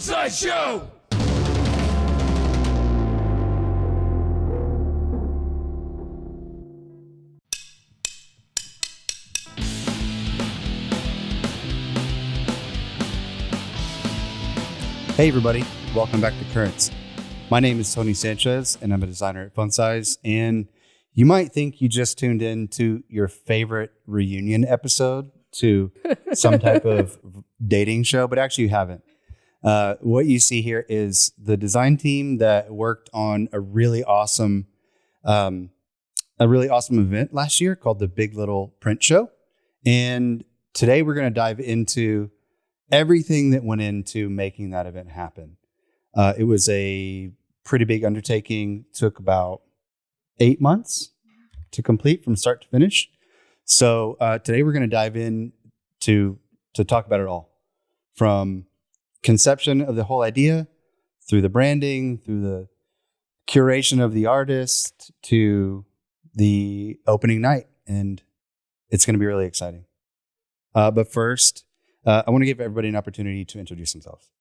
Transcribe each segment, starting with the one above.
Funsize Show! Hey everybody, welcome back to Currents. My name is Tony Sanchez and I'm a designer at Funsize, and you might think you just tuned in to your favorite reunion episode to some type of dating show, but actually you haven't. What you see here is the design team that worked on a really awesome event last year called the Big Little Print Show. And today we're going to dive into everything that went into making that event happen. It was a pretty big undertaking, took about 8 months to complete from start to finish. So today we're going to dive in to talk about it all, from conception of the whole idea, through the branding, through the curation of the artist, to the opening night. And it's going to be really exciting. But first, I want to give everybody an opportunity to introduce themselves.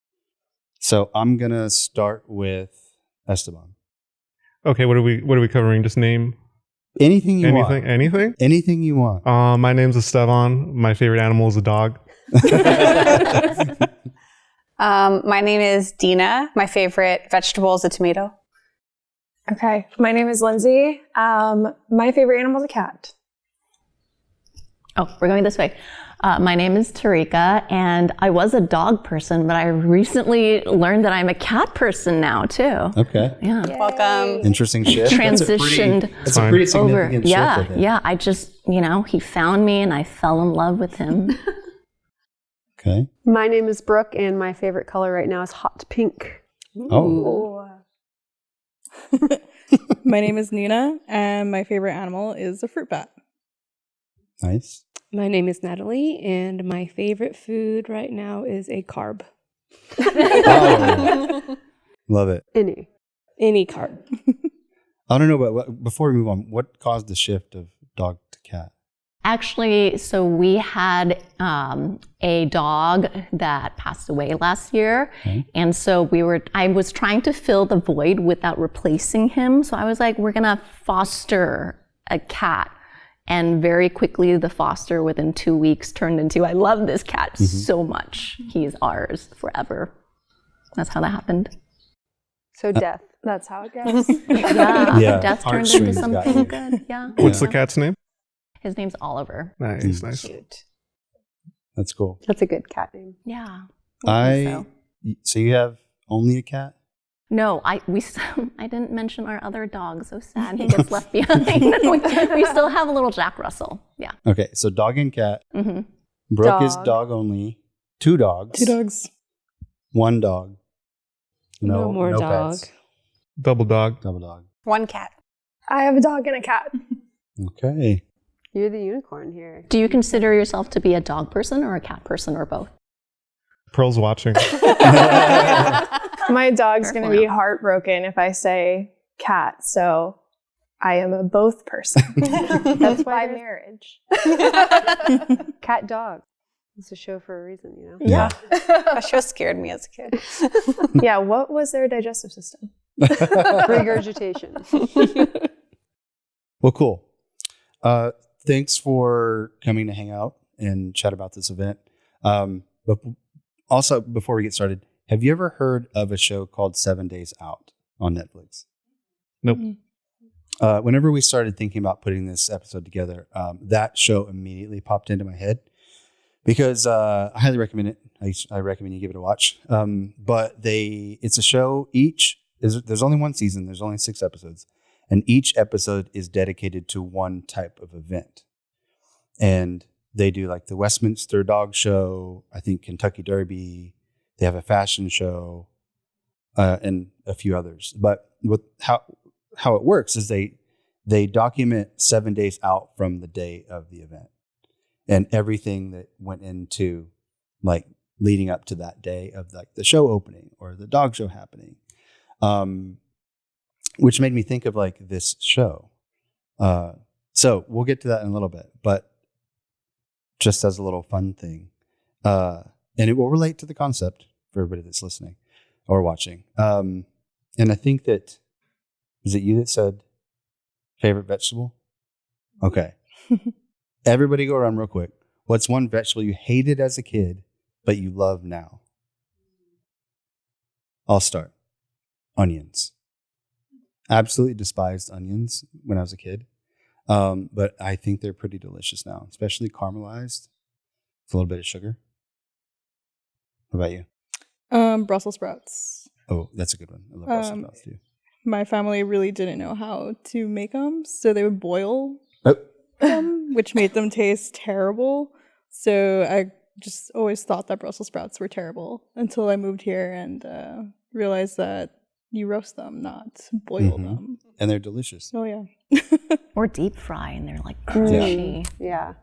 So I'm going to start with Esteban. Okay, what are we covering? Just name Anything you want. Anything? Anything you want. My name's Esteban. My favorite animal is a dog. My name is Dina. My favorite vegetable is a tomato. Okay, my name is Lindsay. My favorite animal is a cat. Oh, we're going this way. My name is Tarika, and I was a dog person, but I recently learned that I'm a cat person now, too. Okay. Yeah. Yay. Welcome. Interesting shift. Transitioned That's a pretty significant shift. Yeah, I think. yeah. I just, he found me, and I fell in love with him. Okay. My name is Brooke, and my favorite color right now is hot pink. Oh. My name is Nina, and my favorite animal is a fruit bat. Nice. My name is Natalie, and my favorite food right now is a carb. Oh. Love it. Any carb. I don't know, but before we move on, what caused the shift of dog to cat? Actually, so we had a dog that passed away last year. Okay. And so I was trying to fill the void without replacing him. So I was like, we're going to foster a cat. And very quickly, the foster within 2 weeks turned into, I love this cat so much. He's ours forever. That's how that happened. So death. That's how it goes. Yeah. Death turned Heartstrings into got something you. good. Yeah. What's the cat's name? His name's Oliver. Nice, nice. Cute. That's cool. That's a good cat name. Yeah. So you have only a cat? No, I didn't mention our other dog. So sad he gets left behind. we still have a little Jack Russell. Yeah. Okay, so dog and cat. Mm-hmm. Brooke is dog only. 2 dogs. 2 dogs. 1 dog. No more dog. Pets. Double dog. Double dog. 1 cat. I have a dog and a cat. Okay. You're the unicorn here. Do you consider yourself to be a dog person or a cat person or both? Pearl's watching. My dog's going to Careful be now. heartbroken if I say cat, so I am a both person. That's why By marriage. Cat dog. It's a show for a reason, you know? Yeah. That show scared me as a kid. Yeah, what was their digestive system? Regurgitation. Well, cool. Thanks for coming to hang out and chat about this event. But also, before we get started, have you ever heard of a show called 7 Days Out on Netflix? Nope. Whenever we started thinking about putting this episode together, that show immediately popped into my head because I highly recommend it. I recommend you give it a watch. But it's a show. There's only 1 season. There's only 6 episodes. And each episode is dedicated to one type of event. And they do like the Westminster Dog Show, I think Kentucky Derby. They have a fashion show, and a few others. But how it works is they document 7 days out from the day of the event, and everything that went into like leading up to that day of like the show opening or the dog show happening, which made me think of like this show. So we'll get to that in a little bit, but just as a little fun thing, and it will relate to the concept for everybody that's listening. or watching. And I think that, is it you that said favorite vegetable? Okay. Everybody go around real quick. What's one vegetable you hated as a kid, but you love now? I'll start. Onions. Absolutely despised onions when I was a kid. But I think they're pretty delicious now, especially caramelized with a little bit of sugar. What about you? Brussels sprouts. Oh, that's a good one. I love Brussels sprouts too. My family really didn't know how to make them, so they would boil Oh, them, which made them taste terrible. So I just always thought that Brussels sprouts were terrible until I moved here and realized that you roast them, not boil them. and they're delicious. Oh, yeah. Or deep fry, and they're like crunchy. Yeah.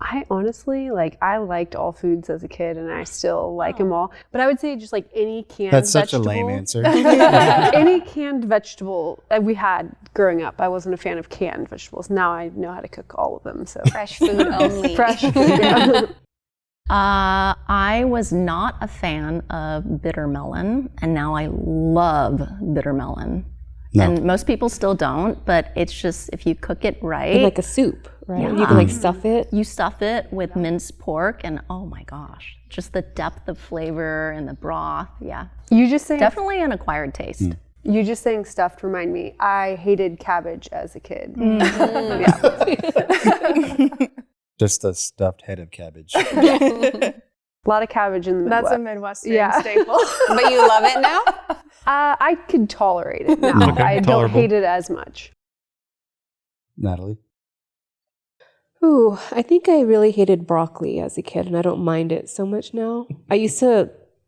I honestly, I liked all foods as a kid, and I still like them all. But I would say just any canned That's such vegetable. a lame answer. Any canned vegetable that we had growing up. I wasn't a fan of canned vegetables. Now I know how to cook all of them. So Fresh food only. fresh food. Yeah. I was not a fan of bitter melon, and now I love bitter melon. No. And most people still don't, but it's just if you cook it right. In like a soup, right? Yeah. You can stuff it. You stuff it with minced pork, and oh my gosh, just the depth of flavor and the broth. Yeah, You just saying definitely an acquired taste. You just saying stuffed remind me. I hated cabbage as a kid. Just a stuffed head of cabbage. A lot of cabbage in the Midwest. That's a Midwestern Yeah. staple. But you love it now? I could tolerate it now. Okay, I don't tolerable. hate it as much. Natalie? Ooh, I think I really hated broccoli as a kid, and I don't mind it so much now.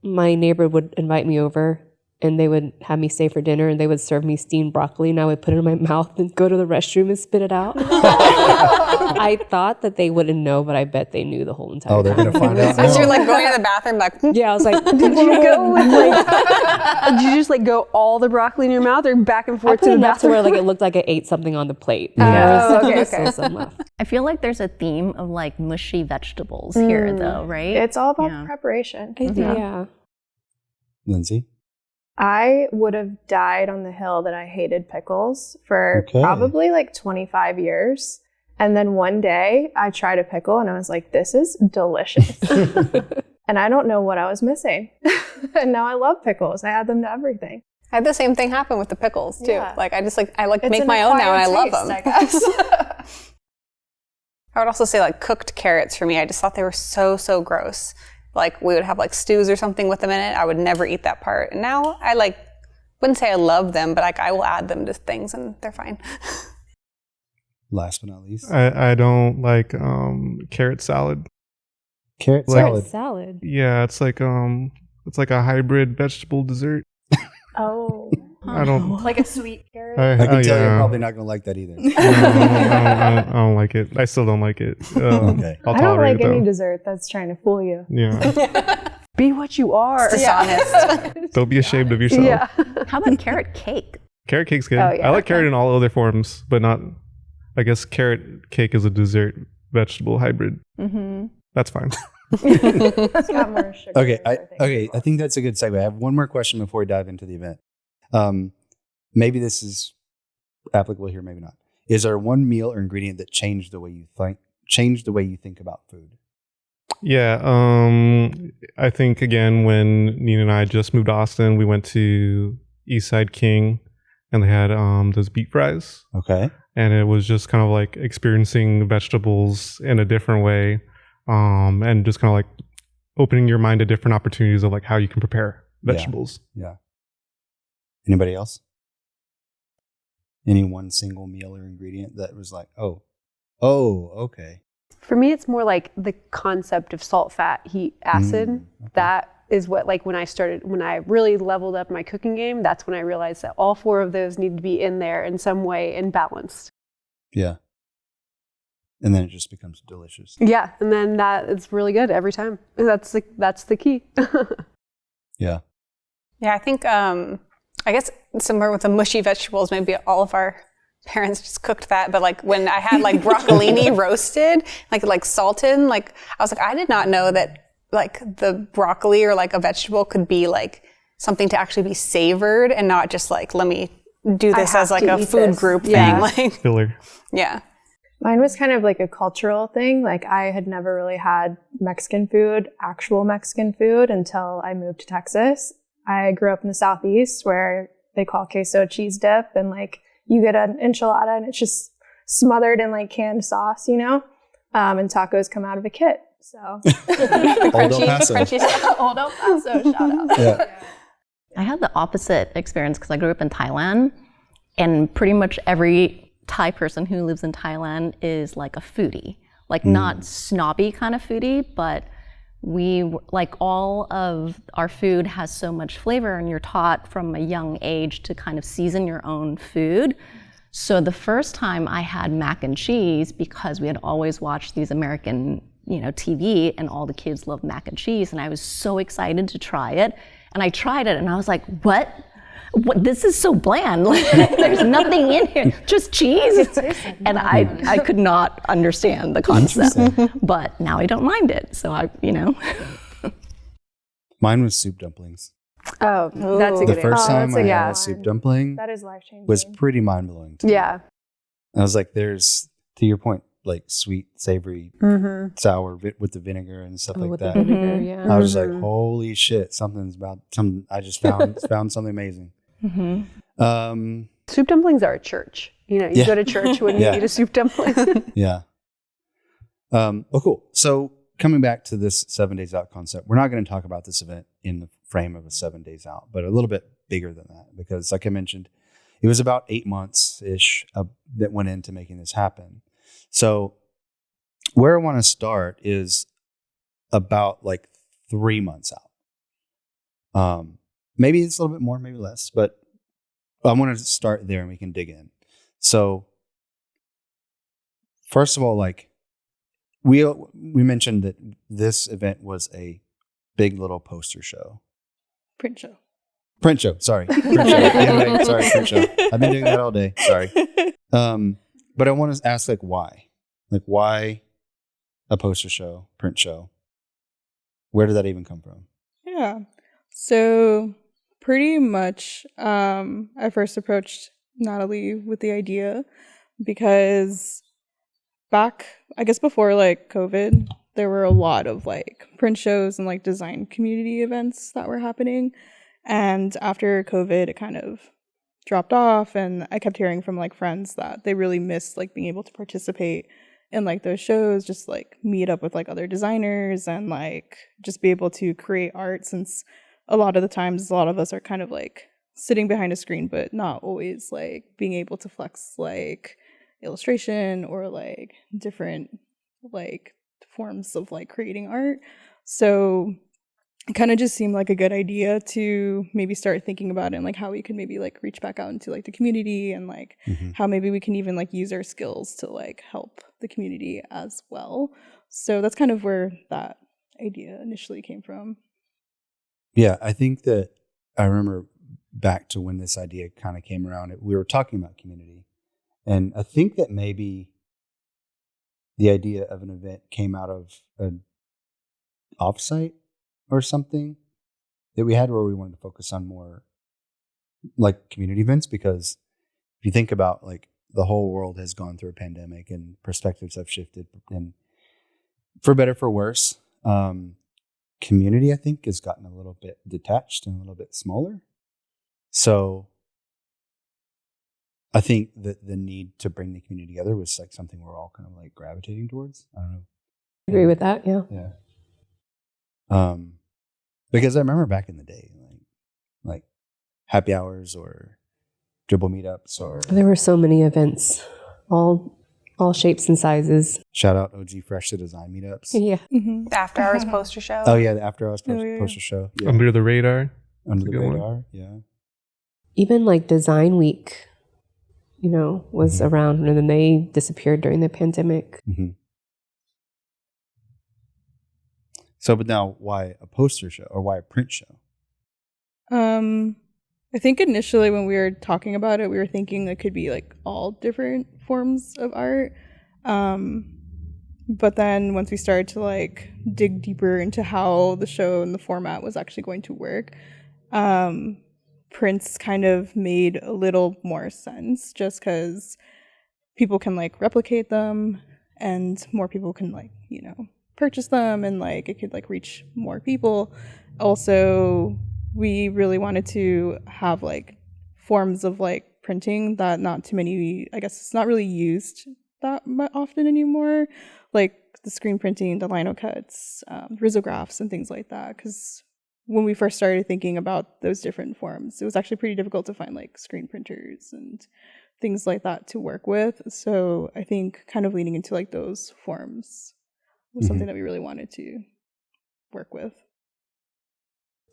My neighbor would invite me over, and they would have me stay for dinner, and they would serve me steamed broccoli, and I would put it in my mouth and go to the restroom and spit it out. I thought that they wouldn't know, but I bet they knew the whole entire Oh, they're time. going to find out As you're now. going to the bathroom, Yeah, I was like, Did you go with did you just go all the broccoli in your mouth or back and I forth put to the enough to bathroom? where it looked like I ate something on the plate. Oh, okay. Still some left. I feel like there's a theme of mushy vegetables here, though, right? It's all about Yeah. the preparation. Yeah. Lindsay? I would have died on the hill that I hated pickles for Okay. probably 25 years. And then one day I tried a pickle and I was like, this is delicious. And I don't know what I was missing. And now I love pickles. I add them to everything. I had the same thing happen with the pickles too. Yeah. I just It's make an my own now and I acquired love taste, them. I guess. I would also say cooked carrots for me. I just thought they were so gross. We would have stews or something with them in it. I would never eat that part. And now I wouldn't say I love them, but I will add them to things and they're fine. Last but not least. I don't like carrot salad. Carrot Like- salad. Salad. Yeah, it's like a hybrid vegetable dessert. Oh. I don't. Like a sweet carrot. I can tell yeah. you're probably not going to like that either. I don't like it. I still don't like it. Okay. I'll I don't tolerate like it though. any dessert that's trying to fool you. Yeah. Be what you are. Dishonest. Don't be ashamed of yourself. Yeah. How about carrot cake? Carrot cake's good. Oh, yeah. I like carrot in all other forms, but not. I guess carrot cake is a dessert vegetable hybrid. Mm-hmm. That's fine. It's got more sugar. Okay, I think. I think that's a good segue. I have one more question before we dive into the event. Maybe this is applicable here, maybe not. Is there one meal or ingredient that changed the way you think about food? Yeah. I think again when Nina and I just moved to Austin, we went to Eastside King, and they had those beet fries. Okay. And it was just kind of experiencing vegetables in a different way, and just kind of opening your mind to different opportunities of how you can prepare vegetables. Yeah. Anybody else? Any one single meal or ingredient that was oh, okay. For me, it's more the concept of salt, fat, heat, acid. Okay. That is what, when I really leveled up my cooking game, that's when I realized that all four of those need to be in there in some way and balanced. Yeah. And then it just becomes delicious. Yeah, and then it's really good every time. That's the key. Yeah. Yeah, I think, I guess somewhere with the mushy vegetables, maybe all of our parents just cooked that. But when I had broccolini roasted, salted, I was I did not know that the broccoli or a vegetable could be something to actually be savored and not just like, let me do this have as like to a eat food this. group Yeah. thing. Like, Filler. yeah. Mine was kind of like a cultural thing. Like I had never really had Mexican food, actual Mexican food, until I moved to Texas. I grew up in the Southeast where they call queso cheese dip, and like you get an enchilada and it's just smothered in like canned sauce, you know? And tacos come out of a kit. So Old El Paso. Old El Paso, shout out. Yeah. I had the opposite experience because I grew up in Thailand, and pretty much every Thai person who lives in Thailand is like a foodie, like not snobby kind of foodie, but like all of our food has so much flavor, and you're taught from a young age to kind of season your own food. So the first time I had mac and cheese, because we had always watched these American, TV, and all the kids love mac and cheese, and I was so excited to try it. And I tried it and I was like, what? This is so bland. There's nothing in here, just cheese. And I could not understand the concept, but now I don't mind it. So Mine was soup dumplings. Oh, that's a The good first answer. time I yeah. had a soup dumpling That is life-changing. was pretty mind blowing to me. Yeah. I was like, there's, to your point, like sweet, savory, sour with the vinegar and stuff like with that. the vinegar, yeah. I was like, holy shit, I just found something amazing. Soup dumplings are a church. You Yeah. go to church when you Yeah. eat a soup dumpling. Yeah. Cool. So coming back to this 7 days out concept, we're not going to talk about this event in the frame of a 7 days out, but a little bit bigger than that, because like I mentioned, it was about 8 months ish that went into making this happen. So where I want to start is about like 3 months out. Maybe it's a little bit more, maybe less, but I want to start there and we can dig in. So first of all, like we mentioned that this event was a big little poster show. Print show. Print show, sorry. Print show. Anyway, sorry, print show. I've been doing that all day. Sorry. But I want to ask, like, why? Like, why a poster show, print show? Where did that even come from? Yeah. So pretty much, I first approached Natalie with the idea because back, I guess before like COVID, there were a lot of like print shows and like design community events that were happening. And after COVID, it kind of dropped off. And I kept hearing from like friends that they really missed like being able to participate in like those shows, just like meet up with like other designers and like just be able to create art, since a lot of the times a lot of us are kind of like sitting behind a screen but not always like being able to flex like illustration or like different like forms of like creating art. So it kind of just seemed like a good idea to maybe start thinking about it and like how we could maybe like reach back out into like the community and like how maybe we can even like use our skills to like help the community as well. So that's kind of where that idea initially came from. Yeah, I think that I remember back to when this idea kind of came around. We were talking about community, and I think that maybe the idea of an event came out of an offsite or something that we had where we wanted to focus on more like community events, because if you think about like the whole world has gone through a pandemic and perspectives have shifted, and for better, for worse, community, I think, has gotten a little bit detached and a little bit smaller. So I think that the need to bring the community together was like something we're all kind of like gravitating towards. I don't know. I agree with that. Yeah. Yeah. Because I remember back in the day, like happy hours or dribble meetups, or There were so many events, all shapes and sizes. shout out OG Fresh to Design meetups. Yeah. Mm-hmm. The after hours poster show. Oh yeah, the after hours yeah. poster show. Yeah. Under the radar. Under That's the a good one. radar. Yeah. Even like Design Week, was around, and then they disappeared during the pandemic. Mm-hmm. So, but now, why a poster show or why a print show? I think initially when we were talking about it, we were thinking it could be like all different forms of art. But then once we started to like dig deeper into how the show and the format was actually going to work, prints kind of made a little more sense just because people can like replicate them and more people can like, you know, purchase them and like it could like reach more people. Also, we really wanted to have like forms of like printing that not too many, I guess it's not really used that often anymore, like the screen printing, the lino cuts, risographs and things like that, because when we first started thinking about those different forms, it was actually pretty difficult to find like screen printers and things like that to work with. So I think kind of leaning into like those forms was something that we really wanted to work with.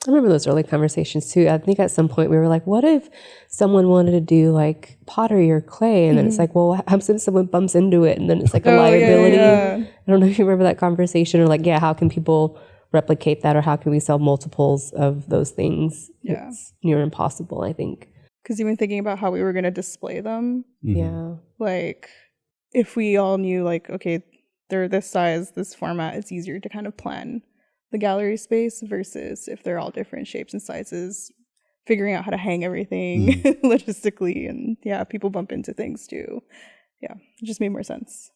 I remember those early conversations too. I think at some point we were like, what if someone wanted to do like pottery or clay? And then it's like, well, what happens if someone bumps into it? And then it's like a liability. I don't know if you remember that conversation or like, how can people replicate that or how can we sell multiples of those things? It's near impossible, I think. Because even thinking about how we were going to display them, like if we all knew like, okay, they're this size, this format, it's easier to kind of plan the gallery space versus if they're all different shapes and sizes, figuring out how to hang everything logistically. And people bump into things too. Yeah, it just made more sense.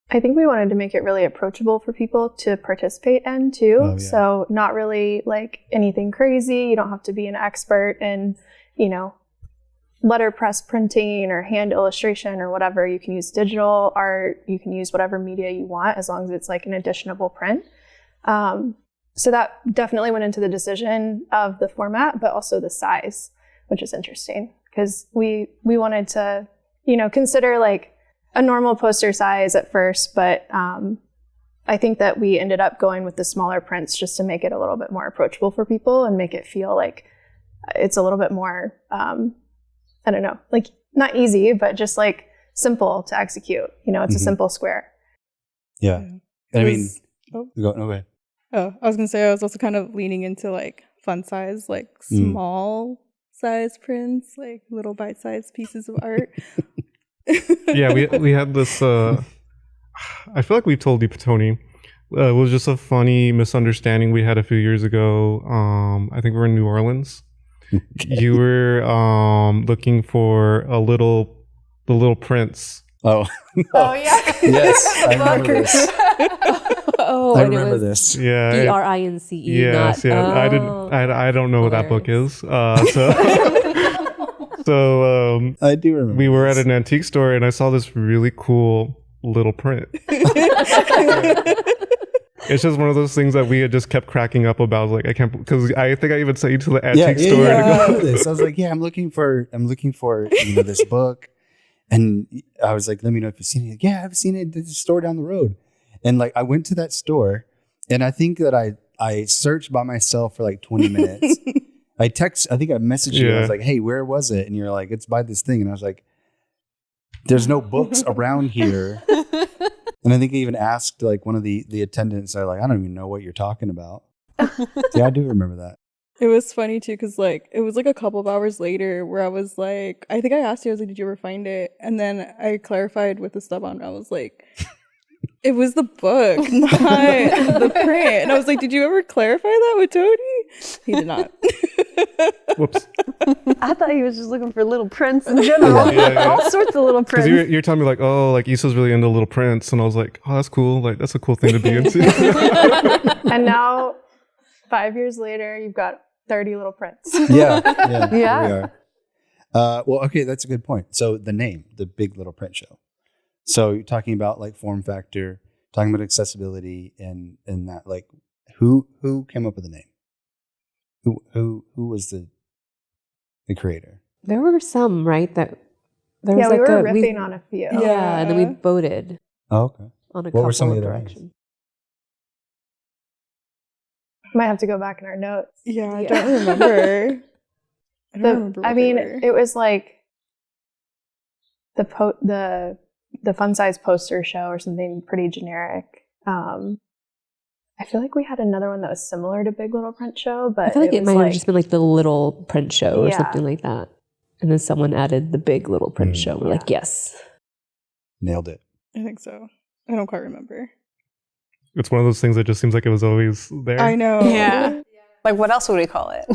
I think we wanted to make it really approachable for people to participate in too. So not really like anything crazy. You don't have to be an expert in, you know, letterpress printing or hand illustration or whatever. You can use digital art. You can use whatever media you want as long as it's like an editionable print. So that definitely went into the decision of the format, but also the size, which is interesting because we wanted to, you know, consider like a normal poster size at first, but I think that we ended up going with the smaller prints just to make it a little bit more approachable for people and make it feel like it's a little bit more, I don't know, like not easy, but just like simple to execute. You know, it's a simple square. Yeah. I mean, go ahead. Oh, I was going to say I was also kind of leaning into like Funsize, like small size prints, like little bite-sized pieces of art. we had this, I feel like we told you, Tony, it was just a funny misunderstanding we had a few years ago. I think we were in New Orleans. You were looking for the Little Prince. Oh. Oh, yeah. Yes, I remember this. I remember this. Yeah. BRINCE. Yes, I don't know what that book is. So I do remember. We were at an antique store and I saw this really cool little print. It's just one of those things that we had just kept cracking up about. Like, I can't, because I think I even sent you to the antique store. I remember this. I was like, I'm looking for you know, this book. And I was like, let me know if you've seen it. Yeah, I've seen it at the store down the road. And like, I went to that store and I think that I searched by myself for like 20 minutes. I think I messaged you. I was like, hey, where was it? And you're like, it's by this thing. And I was like, there's no books around here. And I think I even asked like one of the attendants, they're like, I don't even know what you're talking about. Yeah, I do remember that. It was funny too, because like it was like a couple of hours later where I was like, I think I asked you, I was like, did you ever find it? And then I clarified with the stub on. I was like, it was the book, not the print. And I was like, did you ever clarify that with Tony? He did not. Whoops. I thought he was just looking for little prints in general. All sorts of little prints. Because you're telling me like, oh, like Issa's really into little prints. And I was like, oh, that's cool. Like, that's a cool thing to be into. And now, 5 years later, you've got 30 little prints. Yeah. Yeah. Here we are. Well, okay, that's a good point. So the name, the Big Little Print Show. So you're talking about like form factor, talking about accessibility, and that like who came up with the name? Who was the creator? There were some, right? That there was we like were riffing on a few. Yeah, and then we voted Oh, okay. on a What were couple some of of the other directions. Might have to go back in our notes. Yeah, I don't remember. I don't remember. I mean, it was like the Funsize poster show or something pretty generic. I feel like we had another one that was similar to Big Little Print Show, but I feel like it was might have just been like the Little Print Show or Yeah. something like that. And then someone added the Big Little Print Show. We're like, yes. Nailed it. I think so. I don't quite remember. It's one of those things that just seems like it was always there. I know. Yeah. Like, what else would we call it?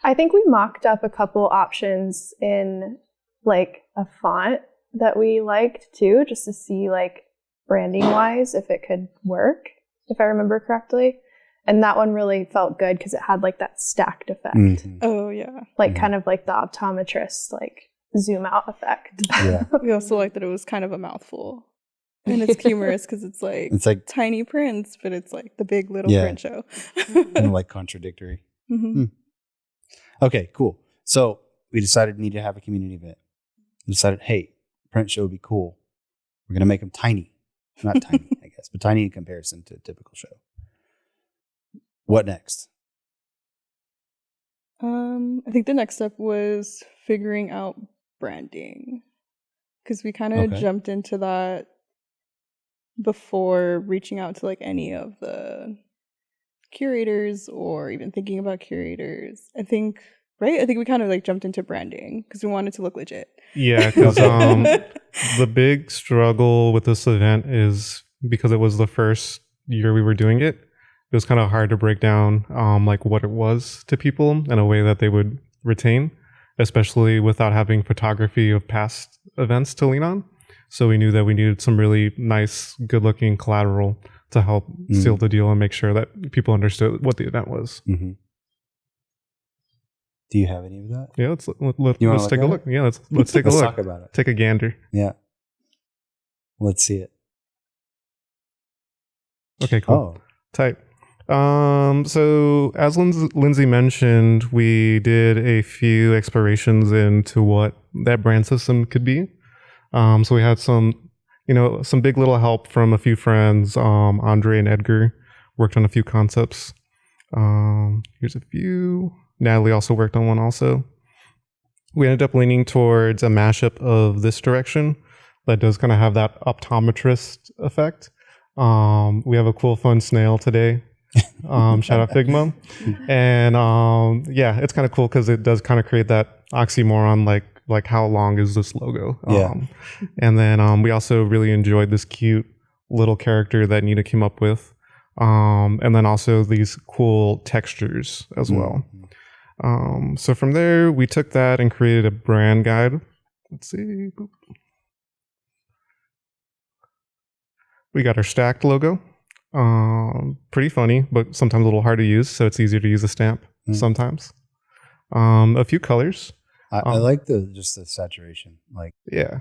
I think we mocked up a couple options in like a font that we liked too, just to see like branding wise if it could work, if I remember correctly. And that one really felt good because it had like that stacked effect. Mhm. Oh yeah. Like kind of like the optometrist like zoom out effect. Yeah. We also liked that it was kind of a mouthful. And it's humorous because it's like Tiny prints, but it's like the big little Yeah. print show. and like contradictory. Mhm. Okay, cool. So we decided we need to have a community event. We decided, hey, print show would be cool. We're going to make them tiny. Not tiny, I guess, but tiny in comparison to a typical show. What next? I think the next step was figuring out branding because we kind of Okay. jumped into that before reaching out to like any of the curators or even thinking about curators. I think we kind of like jumped into branding because we wanted to look legit. Yeah, because the big struggle with this event is because it was the first year we were doing it. It was kind of hard to break down like what it was to people in a way that they would retain, especially without having photography of past events to lean on. So we knew that we needed some really nice, good-looking collateral to help seal the deal and make sure that people understood what the event was. Mm-hmm. Do you have any of that? Yeah, let's look take a at look. Yeah, let's take a Let's look. talk about it. Take a gander. Yeah. Let's see it. Okay, cool. Oh, Type. So as Lindsay mentioned, we did a few explorations into what that brand system could be. So we had some big little help from a few friends. Andre and Edgar worked on a few concepts. Here's a few. Natalie also worked on one also. We ended up leaning towards a mashup of this direction that does kind of have that optometrist effect. We have a cool, fun snail today. Shout out Figma. And yeah, it's kind of cool because it does kind of create that oxymoron, like how long is this logo? Yeah. And then we also really enjoyed this cute little character that Nina came up with. And then also these cool textures as well. So from there, we took that and created a brand guide. Let's see. Boop. We got our stacked logo. Pretty funny, but sometimes a little hard to use, so it's easier to use a stamp sometimes. A few colors. I like just the saturation, like Yeah.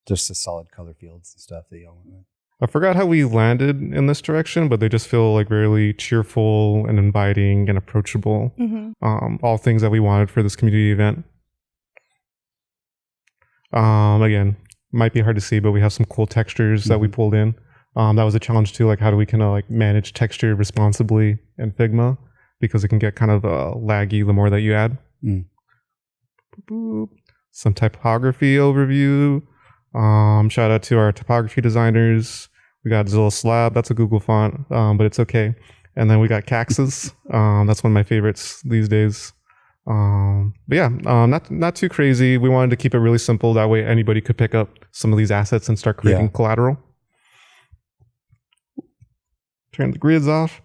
just the solid color fields and stuff that y'all went with. I forgot how we landed in this direction, but they just feel like really cheerful and inviting and approachable. All things that we wanted for this community event. Again, might be hard to see, but we have some cool textures that we pulled in. That was a challenge too, like how do we kind of like manage texture responsibly in Figma, because it can get kind of laggy the more that you add. Boop, boop. Some typography overview. Shout out to our typography designers. We got Zilla Slab, that's a Google font, but it's okay. And then we got Caxes. That's one of my favorites these days. But yeah, not too crazy. We wanted to keep it really simple. That way anybody could pick up some of these assets and start creating collateral. Turn the grids off.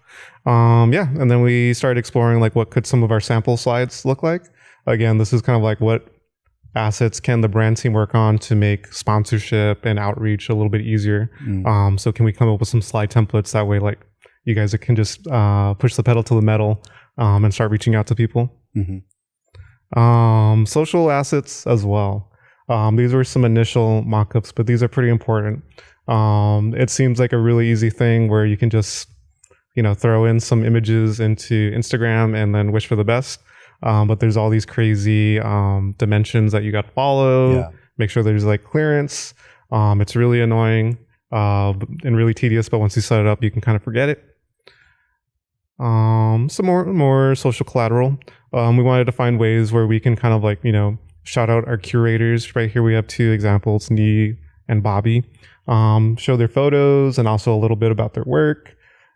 Yeah, and then we started exploring like what could some of our sample slides look like. Again, this is kind of like what assets can the brand team work on to make sponsorship and outreach a little bit easier. So can we come up with some slide templates that way, like you guys can just push the pedal to the metal and start reaching out to people. Social assets as well. These were some initial mock-ups, but these are pretty important. It seems like a really easy thing where you can just, throw in some images into Instagram and then wish for the best. But there's all these crazy dimensions that you got to follow. Make sure there's like clearance. It's really annoying and really tedious, but once you set it up, you can kind of forget it. Some more social collateral. We wanted to find ways where we can kind of like, shout out our curators. Right here we have two examples, Nee and Bobby. Show their photos and also a little bit about their work.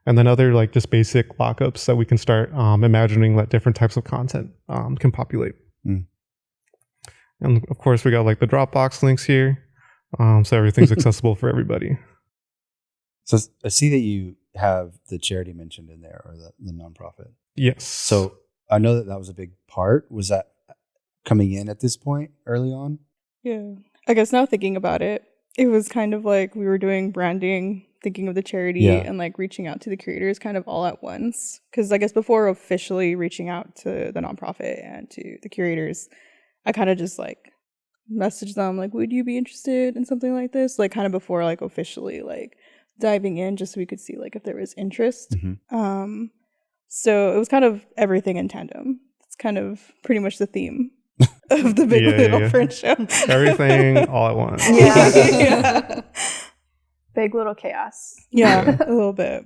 And then other like just basic lockups that we can start imagining that different types of content can populate. And of course we got like the Dropbox links here. So everything's accessible for everybody. So I see that you have the charity mentioned in there, or the nonprofit. Yes. So I know that was a big part. Was that coming in at this point early on? Yeah. I guess now thinking about it, it was kind of like we were doing branding, thinking of the charity, and like reaching out to the creators kind of all at once. Because I guess before officially reaching out to the nonprofit and to the curators, I kind of just like messaged them like, would you be interested in something like this? Like kind of before like officially like diving in, just so we could see like if there was interest. So it was kind of everything in tandem. It's kind of pretty much the theme of the Big Little Friend show. Everything all at once. Yeah. Big Little Chaos. Yeah, a little bit.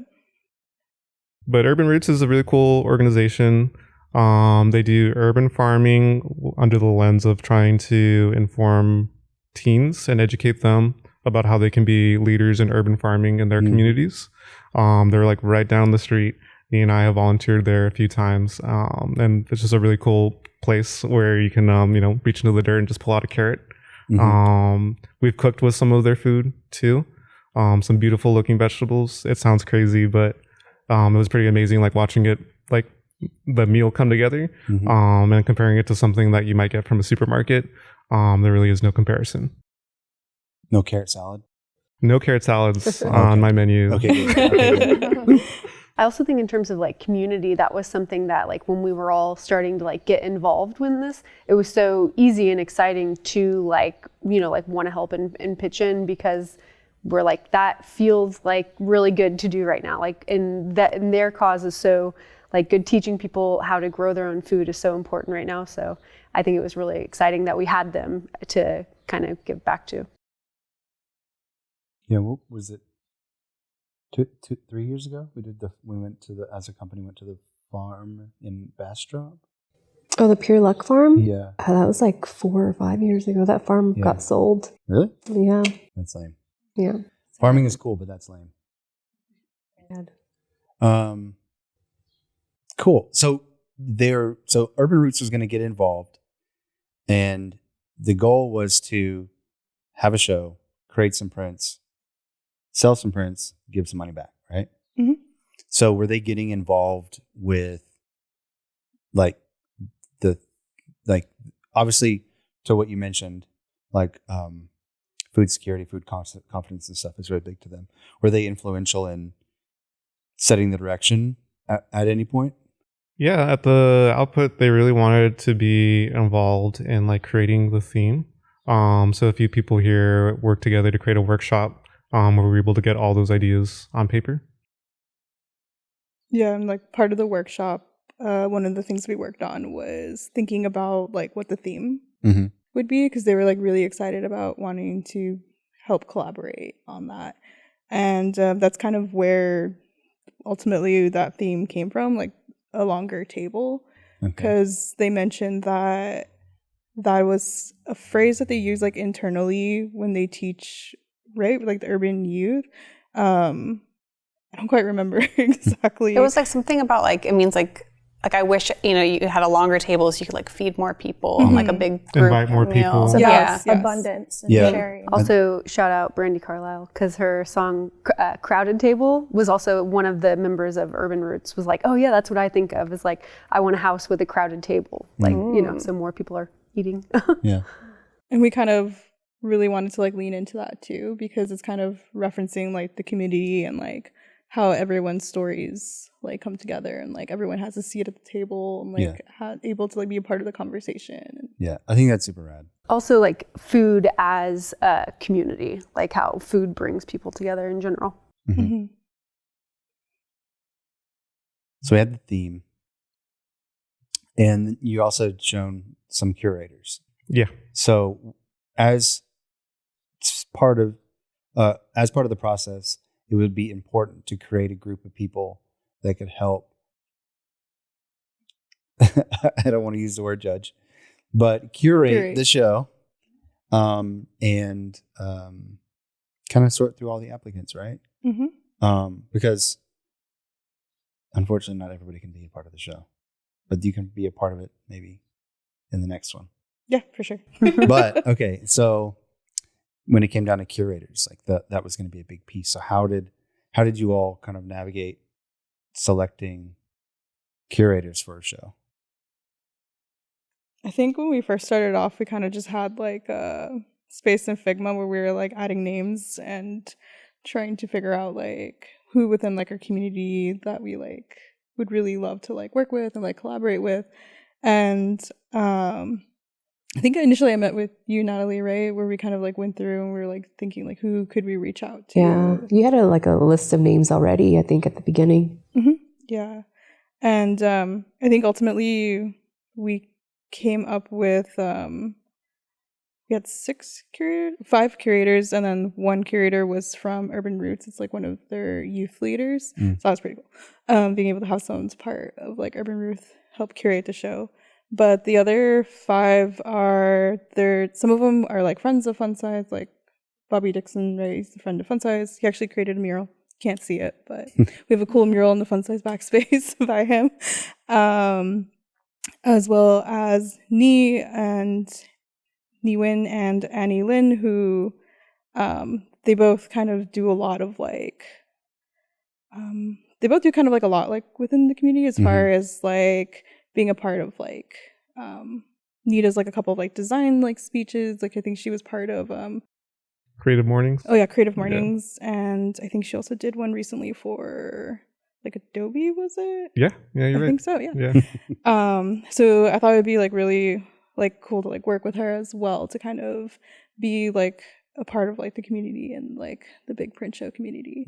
But Urban Roots is a really cool organization. They do urban farming under the lens of trying to inform teens and educate them about how they can be leaders in urban farming in their communities. They're like right down the street. Me and I have volunteered there a few times, and it's just a really cool place where you can, reach into the dirt and just pull out a carrot. We've cooked with some of their food too. Some beautiful looking vegetables. It sounds crazy, but it was pretty amazing, like watching it, like the meal come together, and comparing it to something that you might get from a supermarket. There really is no comparison. No carrot salad? No carrot salads on my menu. Okay. I also think in terms of like community, that was something that like when we were all starting to like get involved in this, it was so easy and exciting to like, want to help and pitch in, because we're like, that feels like really good to do right now. Like and their cause is so like good. Teaching people how to grow their own food is so important right now. So I think it was really exciting that we had them to kind of give back to. Yeah, what was it? 3 years ago, we went to the farm in Bastrop. Oh, the Pure Luck Farm? Yeah. That was like 4 or 5 years ago. That farm got sold. Really? Yeah. That's lame. Yeah. Farming is cool, but that's lame. Cool. So Urban Roots was going to get involved, and the goal was to have a show, create some prints, sell some prints, give some money back, right? Mm-hmm. So were they getting involved with obviously to what you mentioned, like food security, food confidence and stuff is very big to them. Were they influential in setting the direction at any point? Yeah, at the output, they really wanted to be involved in like creating the theme. So a few people here worked together to create a workshop where we were able to get all those ideas on paper. Yeah, and like part of the workshop, one of the things we worked on was thinking about like what the theme would be, because they were like really excited about wanting to help collaborate on that. And that's kind of where ultimately that theme came from, like a longer table, because they mentioned that was a phrase that they use like internally when they teach, right? Like the urban youth. I don't quite remember exactly. It was like something about like, it means like I wish, you had a longer table so you could like feed more people and like a big group Invite more meal. people. It's Yes, about yes. abundance and Yeah. sharing. Also, shout out Brandy Carlisle, because her song Crowded Table was also one of the members of Urban Roots was like, oh yeah, that's what I think of, is like, I want a house with a crowded table. Like, so more people are eating. Yeah. And we kind of really wanted to like lean into that too, because it's kind of referencing like the community and like how everyone's stories like come together and like everyone has a seat at the table and like able to like be a part of the conversation. Yeah, I think that's super rad. Also, like food as a community, like how food brings people together in general. So we had the theme, and you also had shown some curators. Yeah. So as part of the process, it would be important to create a group of people that could help. I don't want to use the word judge, but curate the show, and kind of sort through all the applicants, right? Because unfortunately, not everybody can be a part of the show, but you can be a part of it maybe in the next one. Yeah, for sure. But okay, so when it came down to curators, like that was going to be a big piece. So how did you all kind of navigate selecting curators for a show? I think when we first started off, we kind of just had like a space in Figma where we were like adding names and trying to figure out like who within like our community that we like would really love to like work with and like collaborate with. And I think initially I met with you, Natalie, right? Where we kind of like went through and we were like thinking like who could we reach out to? Yeah, you had a list of names already, I think, at the beginning. Mm-hmm. Yeah. And I think ultimately we came up with we had 5 curators, and then one curator was from Urban Roots. It's like one of their youth leaders. So that was pretty cool. Being able to have someone's part of like Urban Roots help curate the show. But the other 5 are some of them are like friends of Funsize, like Bobby Dixon, right? He's a friend of Funsize. He actually created a mural. Can't see it, but we have a cool mural in the Funsize backspace by him. As well as Niwin and Annie Lynn, who they both kind of do a lot of like they both do kind of like a lot like within the community as far as like being a part of like Nita's like a couple of like design like speeches. Like I think she was part of Creative Mornings. Oh yeah, Creative Mornings, and I think she also did one recently for like Adobe, was it? Yeah, you're right. I think so, yeah. Yeah. So I thought it'd be like really like cool to like work with her as well to kind of be like a part of like the community and like the big print show community.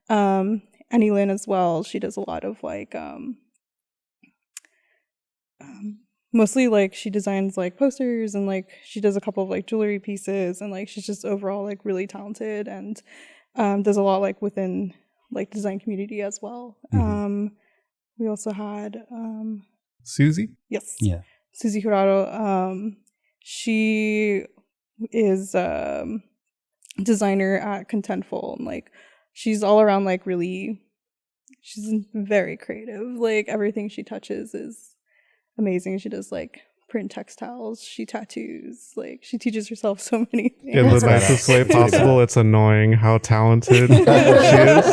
Annie Lynn as well. She does a lot of like mostly like she designs like posters and like she does a couple of like jewelry pieces, and like she's just overall like really talented and does a lot like within like design community as well. We also had Susie? Yes. Yeah. Susie Jurado. She is designer at Contentful, and like she's all around like really, she's very creative. Like everything she touches is amazing. She does like print textiles, she tattoos, like she teaches herself so many things. In the nicest way possible. It's annoying how talented she is.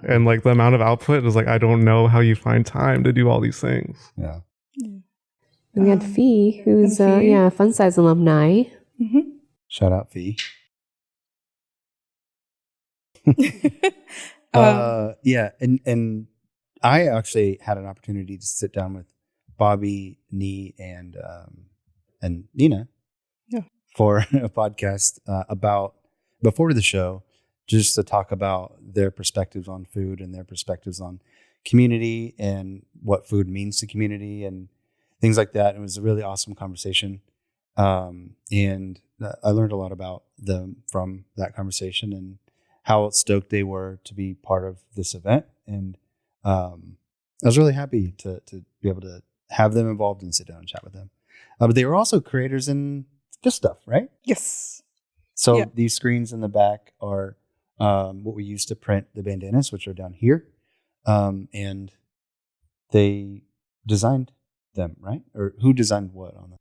And like the amount of output is like, I don't know how you find time to do all these things. Yeah. And we had Fee, who's Fee. Funsize alumni. Shout out Fee. Yeah, and I actually had an opportunity to sit down with Bobby, Nee, and Nina for a podcast about before the show, just to talk about their perspectives on food and their perspectives on community and what food means to community and things like that. It was a really awesome conversation, and I learned a lot about them from that conversation and how stoked they were to be part of this event. And I was really happy to be able to have them involved and sit down and chat with them. But they were also creators in this stuff, right? Yes. So these screens in the back are what we use to print the bandanas, which are down here. And they designed them, right? Or who designed what on them?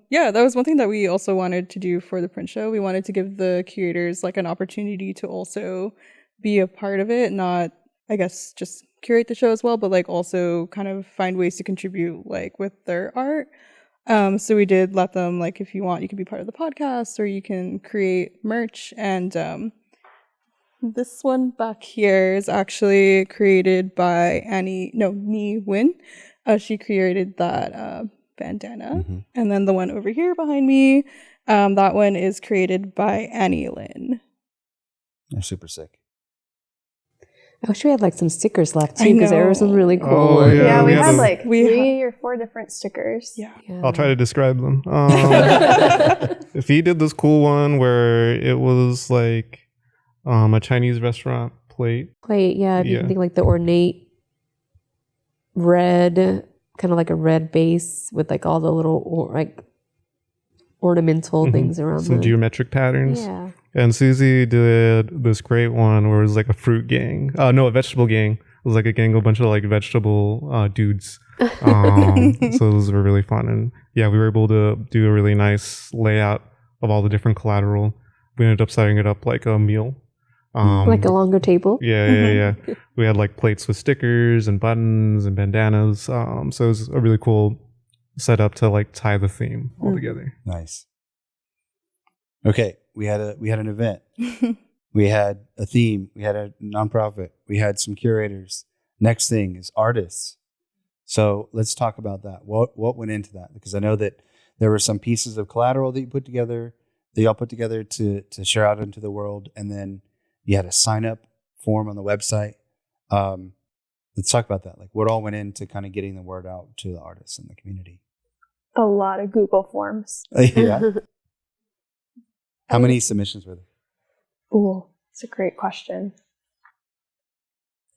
Yeah, that was one thing that we also wanted to do for the print show. We wanted to give the curators like an opportunity to also be a part of it, not, I guess, just curate the show as well, but like also kind of find ways to contribute like with their art. So we did let them, like, if you want, you can be part of the podcast or you can create merch. And this one back here is actually created by Nee Win. She created that bandana. And then the one over here behind me, that one is created by Annie Lynn. They're super sick. I wish we had like some stickers left too, because there were some really cool Oh, ones. yeah, we we had have like we 3 or 4 different stickers. Yeah. I'll try to describe them. If he did this cool one where it was like a Chinese restaurant plate. Yeah, you can think like the ornate red, kind of like a red base with like all the little like ornamental things around some them. geometric patterns. Yeah. And Susie did this great one where it was like a fruit gang. No, a vegetable gang. It was like a gang of a bunch of like vegetable dudes. So those were really fun. And yeah, we were able to do a really nice layout of all the different collateral. We ended up setting it up like a meal. Like a longer table. Yeah. We had like plates with stickers and buttons and bandanas. So it was a really cool set up to like tie the theme all together. Nice. Okay, we had an event. We had a theme. We had a nonprofit. We had some curators. Next thing is artists. So let's talk about that. What went into that? Because I know that there were some pieces of collateral that you put together, that y'all put together to share out into the world, and then you had a sign up form on the website. Let's talk about that. Like, what all went into kind of getting the word out to the artists in the community? A lot of Google forms. Yeah. How many submissions were there? Ooh, it's a great question.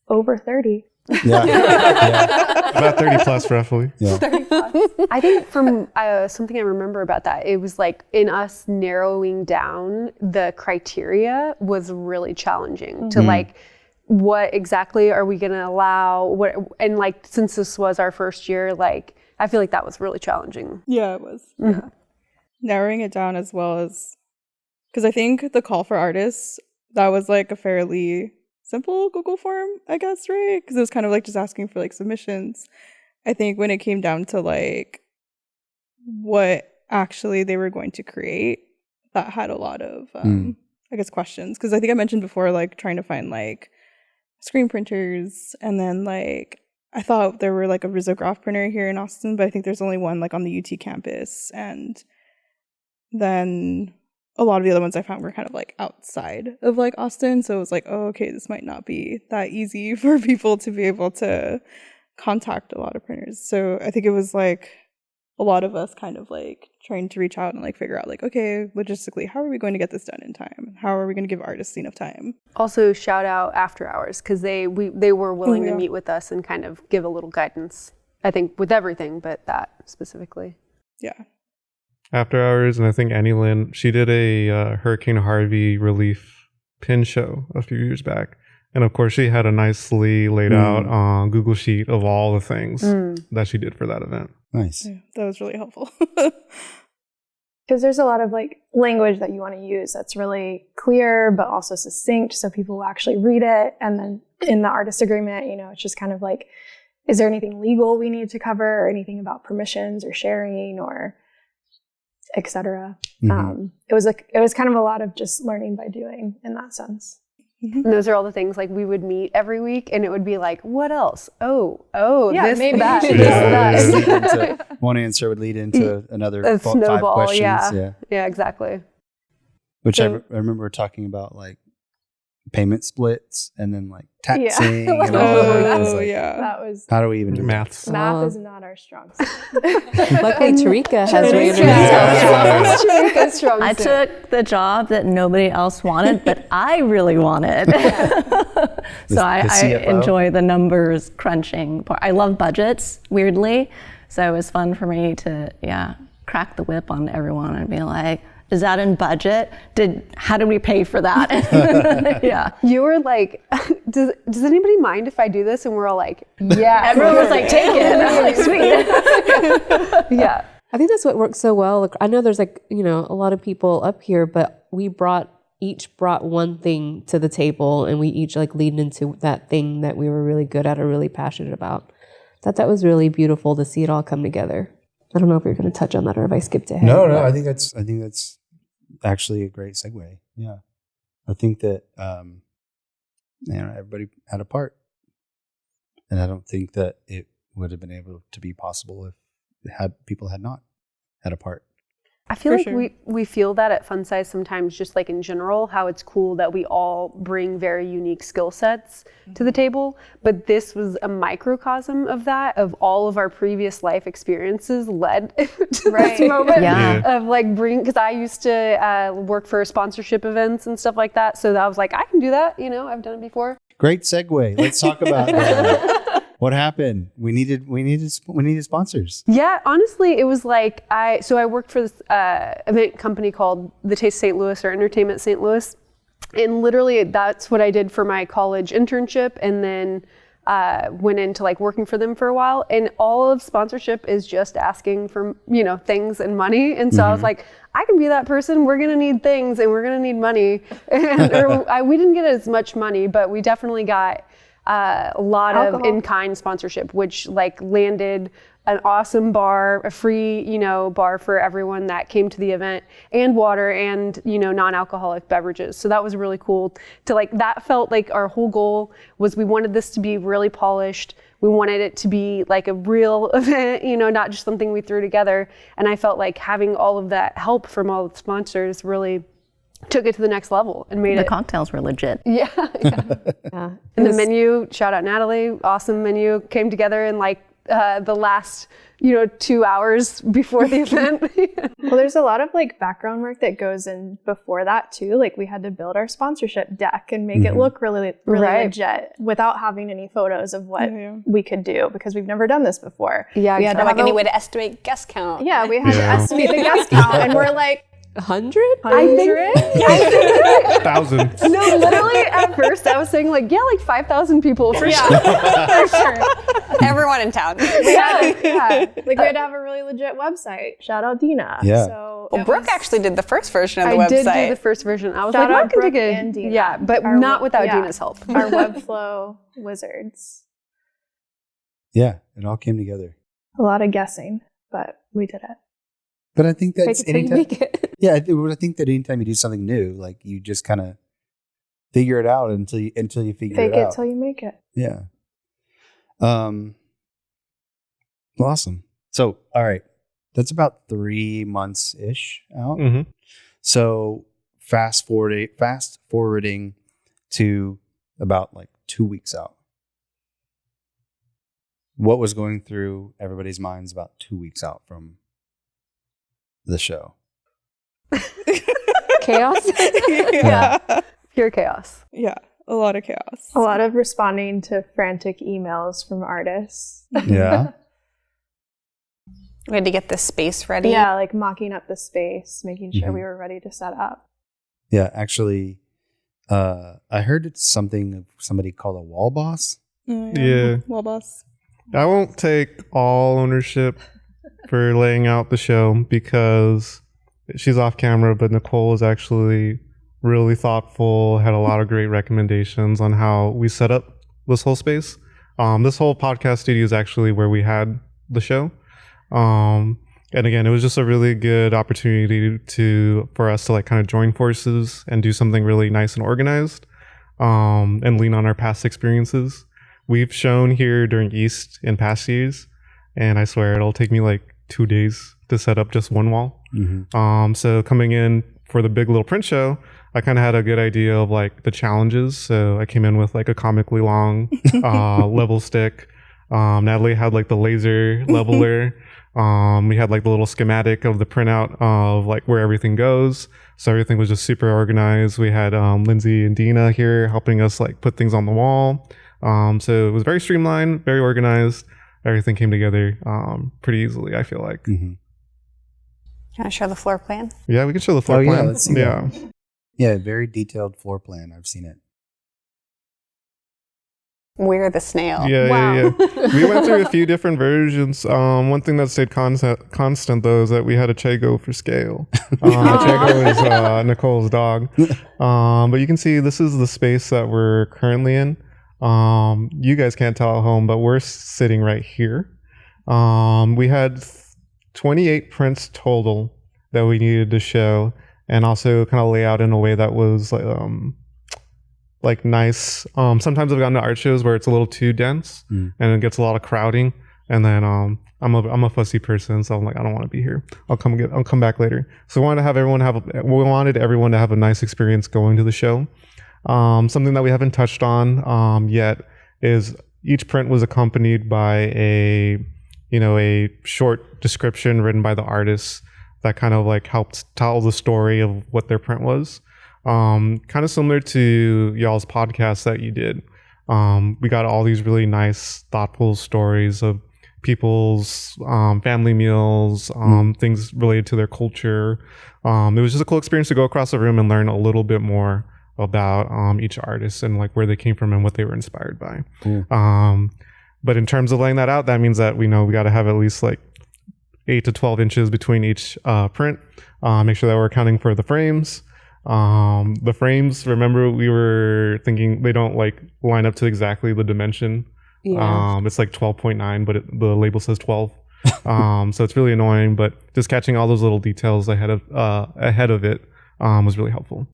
Over 30. Yeah. Yeah. About 30 plus roughly. Yeah. I think from something I remember about that, it was like in us narrowing down the criteria was really challenging to like, what exactly are we going to allow? And like, since this was our first year, like, I feel like that was really challenging. Yeah, it was. Yeah. Narrowing it down as well as, because I think the call for artists, that was like a fairly simple Google form, I guess, right? Because it was kind of like just asking for like submissions. I think when it came down to like what actually they were going to create, that had a lot of, I guess, questions. Because I think I mentioned before, like trying to find like screen printers, and then like I thought there were like a risograph printer here in Austin, but I think there's only one like on the UT campus, and then a lot of the other ones I found were kind of like outside of like Austin. So it was like, oh, okay, this might not be that easy for people to be able to contact a lot of printers. So I think it was like a lot of us kind of like trying to reach out and like figure out like, okay, logistically, how are we going to get this done in time? How are we going to give artists enough time? Also, shout out After Hours, because they were willing to meet with us and kind of give a little guidance. I think with everything, but that specifically. Yeah. After Hours, and I think Annie Lynn, she did a Hurricane Harvey relief pin show a few years back. And of course, she had a nicely laid out Google Sheet of all the things that she did for that event. Nice. Yeah, that was really helpful. Because there's a lot of like language that you want to use that's really clear, but also succinct, so people will actually read it. And then in the artist agreement, you know, it's just kind of like, is there anything legal we need to cover, or anything about permissions or sharing or etc. It was kind of a lot of just learning by doing in that sense. And those are all the things like we would meet every week, and it would be like, what else? Oh, Yeah, this, maybe that, you this, should that. One answer would lead into another A 5 snowball, questions. yeah, exactly. Which I remember talking about like payment splits and then like taxing. Yeah. And all that. Oh, Like, yeah. That was how do we even do that? Maths. math is not our strong suit. Luckily, Tarika has reinvented That's Sharika's strong I suit. took the job that nobody else wanted, but I really wanted. So I CFO? enjoy the numbers crunching part. I love budgets, weirdly. So it was fun for me to, crack the whip on everyone and be like, is that in budget? How do we pay for that? Yeah. You were like, does anybody mind if I do this? And we're all like, yeah. Everyone was like, take it. And I was like, sweet. Yeah. I think that's what works so well. Like, I know there's like, you know, a lot of people up here, but we each brought one thing to the table, and we each like leaned into that thing that we were really good at or really passionate about. That was really beautiful to see it all come together. I don't know if you're going to touch on that or if I skipped ahead. No, I think that's actually a great segue. Yeah. I think that everybody had a part. And I don't think that it would have been able to be possible if people had not had a part. I feel For like sure. we feel that at Funsize sometimes, just like in general, how it's cool that we all bring very unique skill sets to the table. But this was a microcosm of that, of all of our previous life experiences led to this moment of like because I used to work for sponsorship events and stuff like that. So I was like, I can do that. You know, I've done it before. Great segue. Let's talk about what happened. We needed sponsors. Yeah, honestly, it was like I worked for this event company called the Taste St. Louis or Entertainment St. Louis, and literally that's what I did for my college internship, and then went into like working for them for a while. And all of sponsorship is just asking for things and money, and so I was like, I can be that person. We're gonna need things, and we're gonna need money, and we didn't get as much money, but we definitely got a lot of in-kind sponsorship, which like landed an awesome bar, a free, bar for everyone that came to the event, and water and, non-alcoholic beverages. So that was really cool to like, that felt like our whole goal was we wanted this to be really polished. We wanted it to be like a real event, not just something we threw together. And I felt like having all of that help from all the sponsors really took it to the next level and made The cocktails were legit. Yeah. Yeah. And the menu, shout out Natalie, awesome menu, came together in like the last, 2 hours before the event. Well, there's a lot of like background work that goes in before that too. Like we had to build our sponsorship deck and make it look really Right. legit without having any photos of what we could do because we've never done this before. Yeah, we had to Or like have any a- way to estimate guest count. Yeah, we had to estimate the guest count, and we're like 100? 100. 1,000. No, literally at first I was saying like 5,000 people for sure. For sure. Everyone in town. Yeah. Like we had to have a really legit website. Shout out Dina. Yeah. So Well, Brooke actually did the first version of the I website. did do the first version. I was Shout like, out Mark can Brooke take and Dina. Yeah, but Our not without yeah. Dina's help. our Webflow wizards. Yeah, it all came together. A lot of guessing, but we did it. But I think Fake that's it till you anytime. make it. Yeah, I think that anytime you do something new, like you just kind of figure it out until you figure Fake it it out. till you make it. Yeah. Awesome. So, all right, that's about 3 months ish out. Mm-hmm. So fast forwarding to about like 2 weeks out. What was going through everybody's minds about 2 weeks out from the show? Chaos? Yeah. Pure chaos. Yeah. A lot of chaos. A lot of responding to frantic emails from artists. Yeah. We had to get this space ready. Yeah, like mocking up the space, making sure Mhm. we were ready to set up. Yeah. Actually, I heard it's something somebody called a wall boss. Yeah. Well, boss. I won't take all ownership for laying out the show because she's off camera, but Nicole is actually really thoughtful, had a lot of great recommendations on how we set up this whole space. This whole podcast studio is actually where we had the show. And again, it was just a really good opportunity for us to like kind of join forces and do something really nice and organized, and lean on our past experiences. We've shown here during East in past years, and I swear it'll take me like 2 days to set up just one wall. Mm-hmm. So coming in for the Big Little Print show, I kind of had a good idea of like the challenges. So I came in with like a comically long level stick. Natalie had like the laser leveler. We had like the little schematic of the printout of like where everything goes. So everything was just super organized. We had Lindsay and Dina here helping us like put things on the wall. So it was very streamlined, very organized. Everything came together pretty easily, I feel like. Mm-hmm. Can I show the floor plan? Yeah, we can show the floor Oh, yeah, plan. let's see Yeah. Yeah, very detailed floor plan. I've seen it. We're the snail. Yeah, Wow. yeah. We went through a few different versions. One thing that stayed constant though is that we had a Chego for scale. Chego is Nicole's dog. But you can see this is the space that we're currently in. You guys can't tell at home, but we're sitting right here. We had 28 prints total that we needed to show, and also kind of lay out in a way that was like nice. Sometimes I've gotten to art shows where it's a little too dense and it gets a lot of crowding. And then I'm a fussy person, so I'm like, I don't want to be here. I'll come back later. So we wanted everyone to have a nice experience going to the show. Something that we haven't touched on yet is each print was accompanied by a short description written by the artist that kind of like helped tell the story of what their print was. Kind of similar to y'all's podcast that you did. We got all these really nice, thoughtful stories of people's family meals, things related to their culture. It was just a cool experience to go across the room and learn a little bit more about each artist and like where they came from and what they were inspired by. But in terms of laying that out, that means that we got to have at least like 8 to 12 inches between each print. Make sure that we're accounting for the frames. The frames, remember we were thinking they don't like line up to exactly the dimension. Yeah. It's like 12.9, but the label says 12. So it's really annoying, but just catching all those little details ahead of it was really helpful.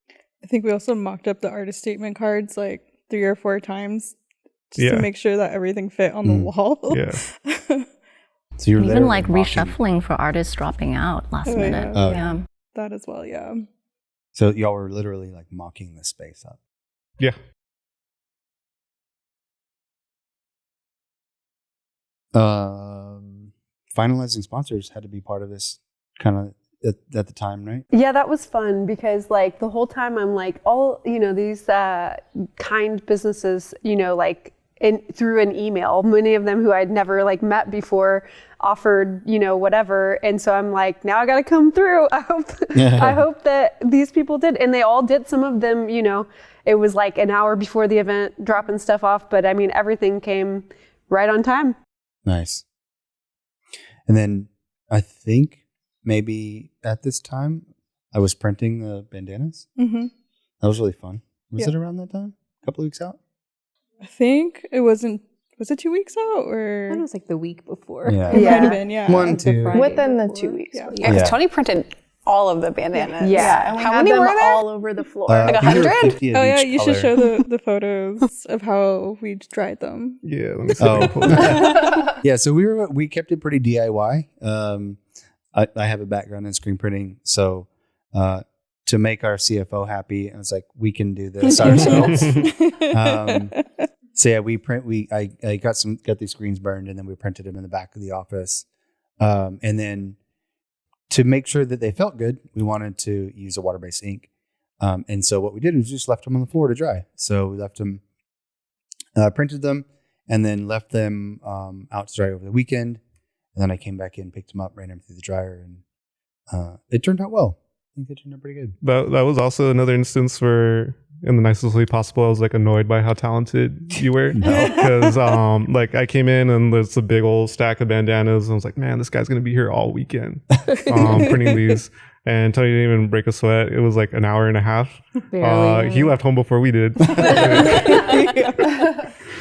I think we also mocked up the artist statement cards like 3 or 4 times just Yeah. to make sure that everything fit on the wall. Yeah. So you're Even literally like mocking- reshuffling for artists dropping out last Oh, minute. yeah. Yeah. That as well, yeah. So y'all were literally like mocking the space up. Yeah. Finalizing sponsors had to be part of this kind of at the time, right? Yeah, that was fun because like the whole time I'm like all, these kind businesses, like through an email, many of them who I'd never like met before offered, whatever. And so I'm like, now I got to come through. I hope that these people did. And they all did. Some of them, it was like an hour before the event dropping stuff off. But I mean, everything came right on time. Nice. And then I think maybe at this time I was printing the bandanas. Mm-hmm. That was really fun. Was Yeah. it around that time? A couple of weeks out? I think it wasn't. Was it 2 weeks out I or? thought it was like the week before. Yeah. It Yeah. might have been. Yeah. One, The two. Friday Within the before. 2 weeks. Yeah. Yeah, 'cause Yeah. Tony printed all of the bandanas. Yeah. And we How had many them were there? all over the floor. Like I think there were 100? 50 of Oh yeah, each you should color. show the photos of how we dried them. Yeah. Let me see. Oh. if I can pull that. Yeah, so we kept it pretty DIY. I have a background in screen printing, so to make our CFO happy, I was like, we can do this ourselves. So yeah, I got these screens burned, and then we printed them in the back of the office, and then to make sure that they felt good, we wanted to use a water-based ink, and so what we did was just left them on the floor to dry. So we left them, printed them, and then left them out to dry over the weekend. And then I came back in, picked them up, ran them through the dryer, and it turned out well. I think it turned out pretty good. That was also another instance where, in the nicest way possible, I was like annoyed by how talented you were. Because like I came in and there's a big old stack of bandanas, and I was like, man, this guy's gonna be here all weekend printing these. And Tony didn't even break a sweat. It was like an hour and a half. Barely. He left home before we did.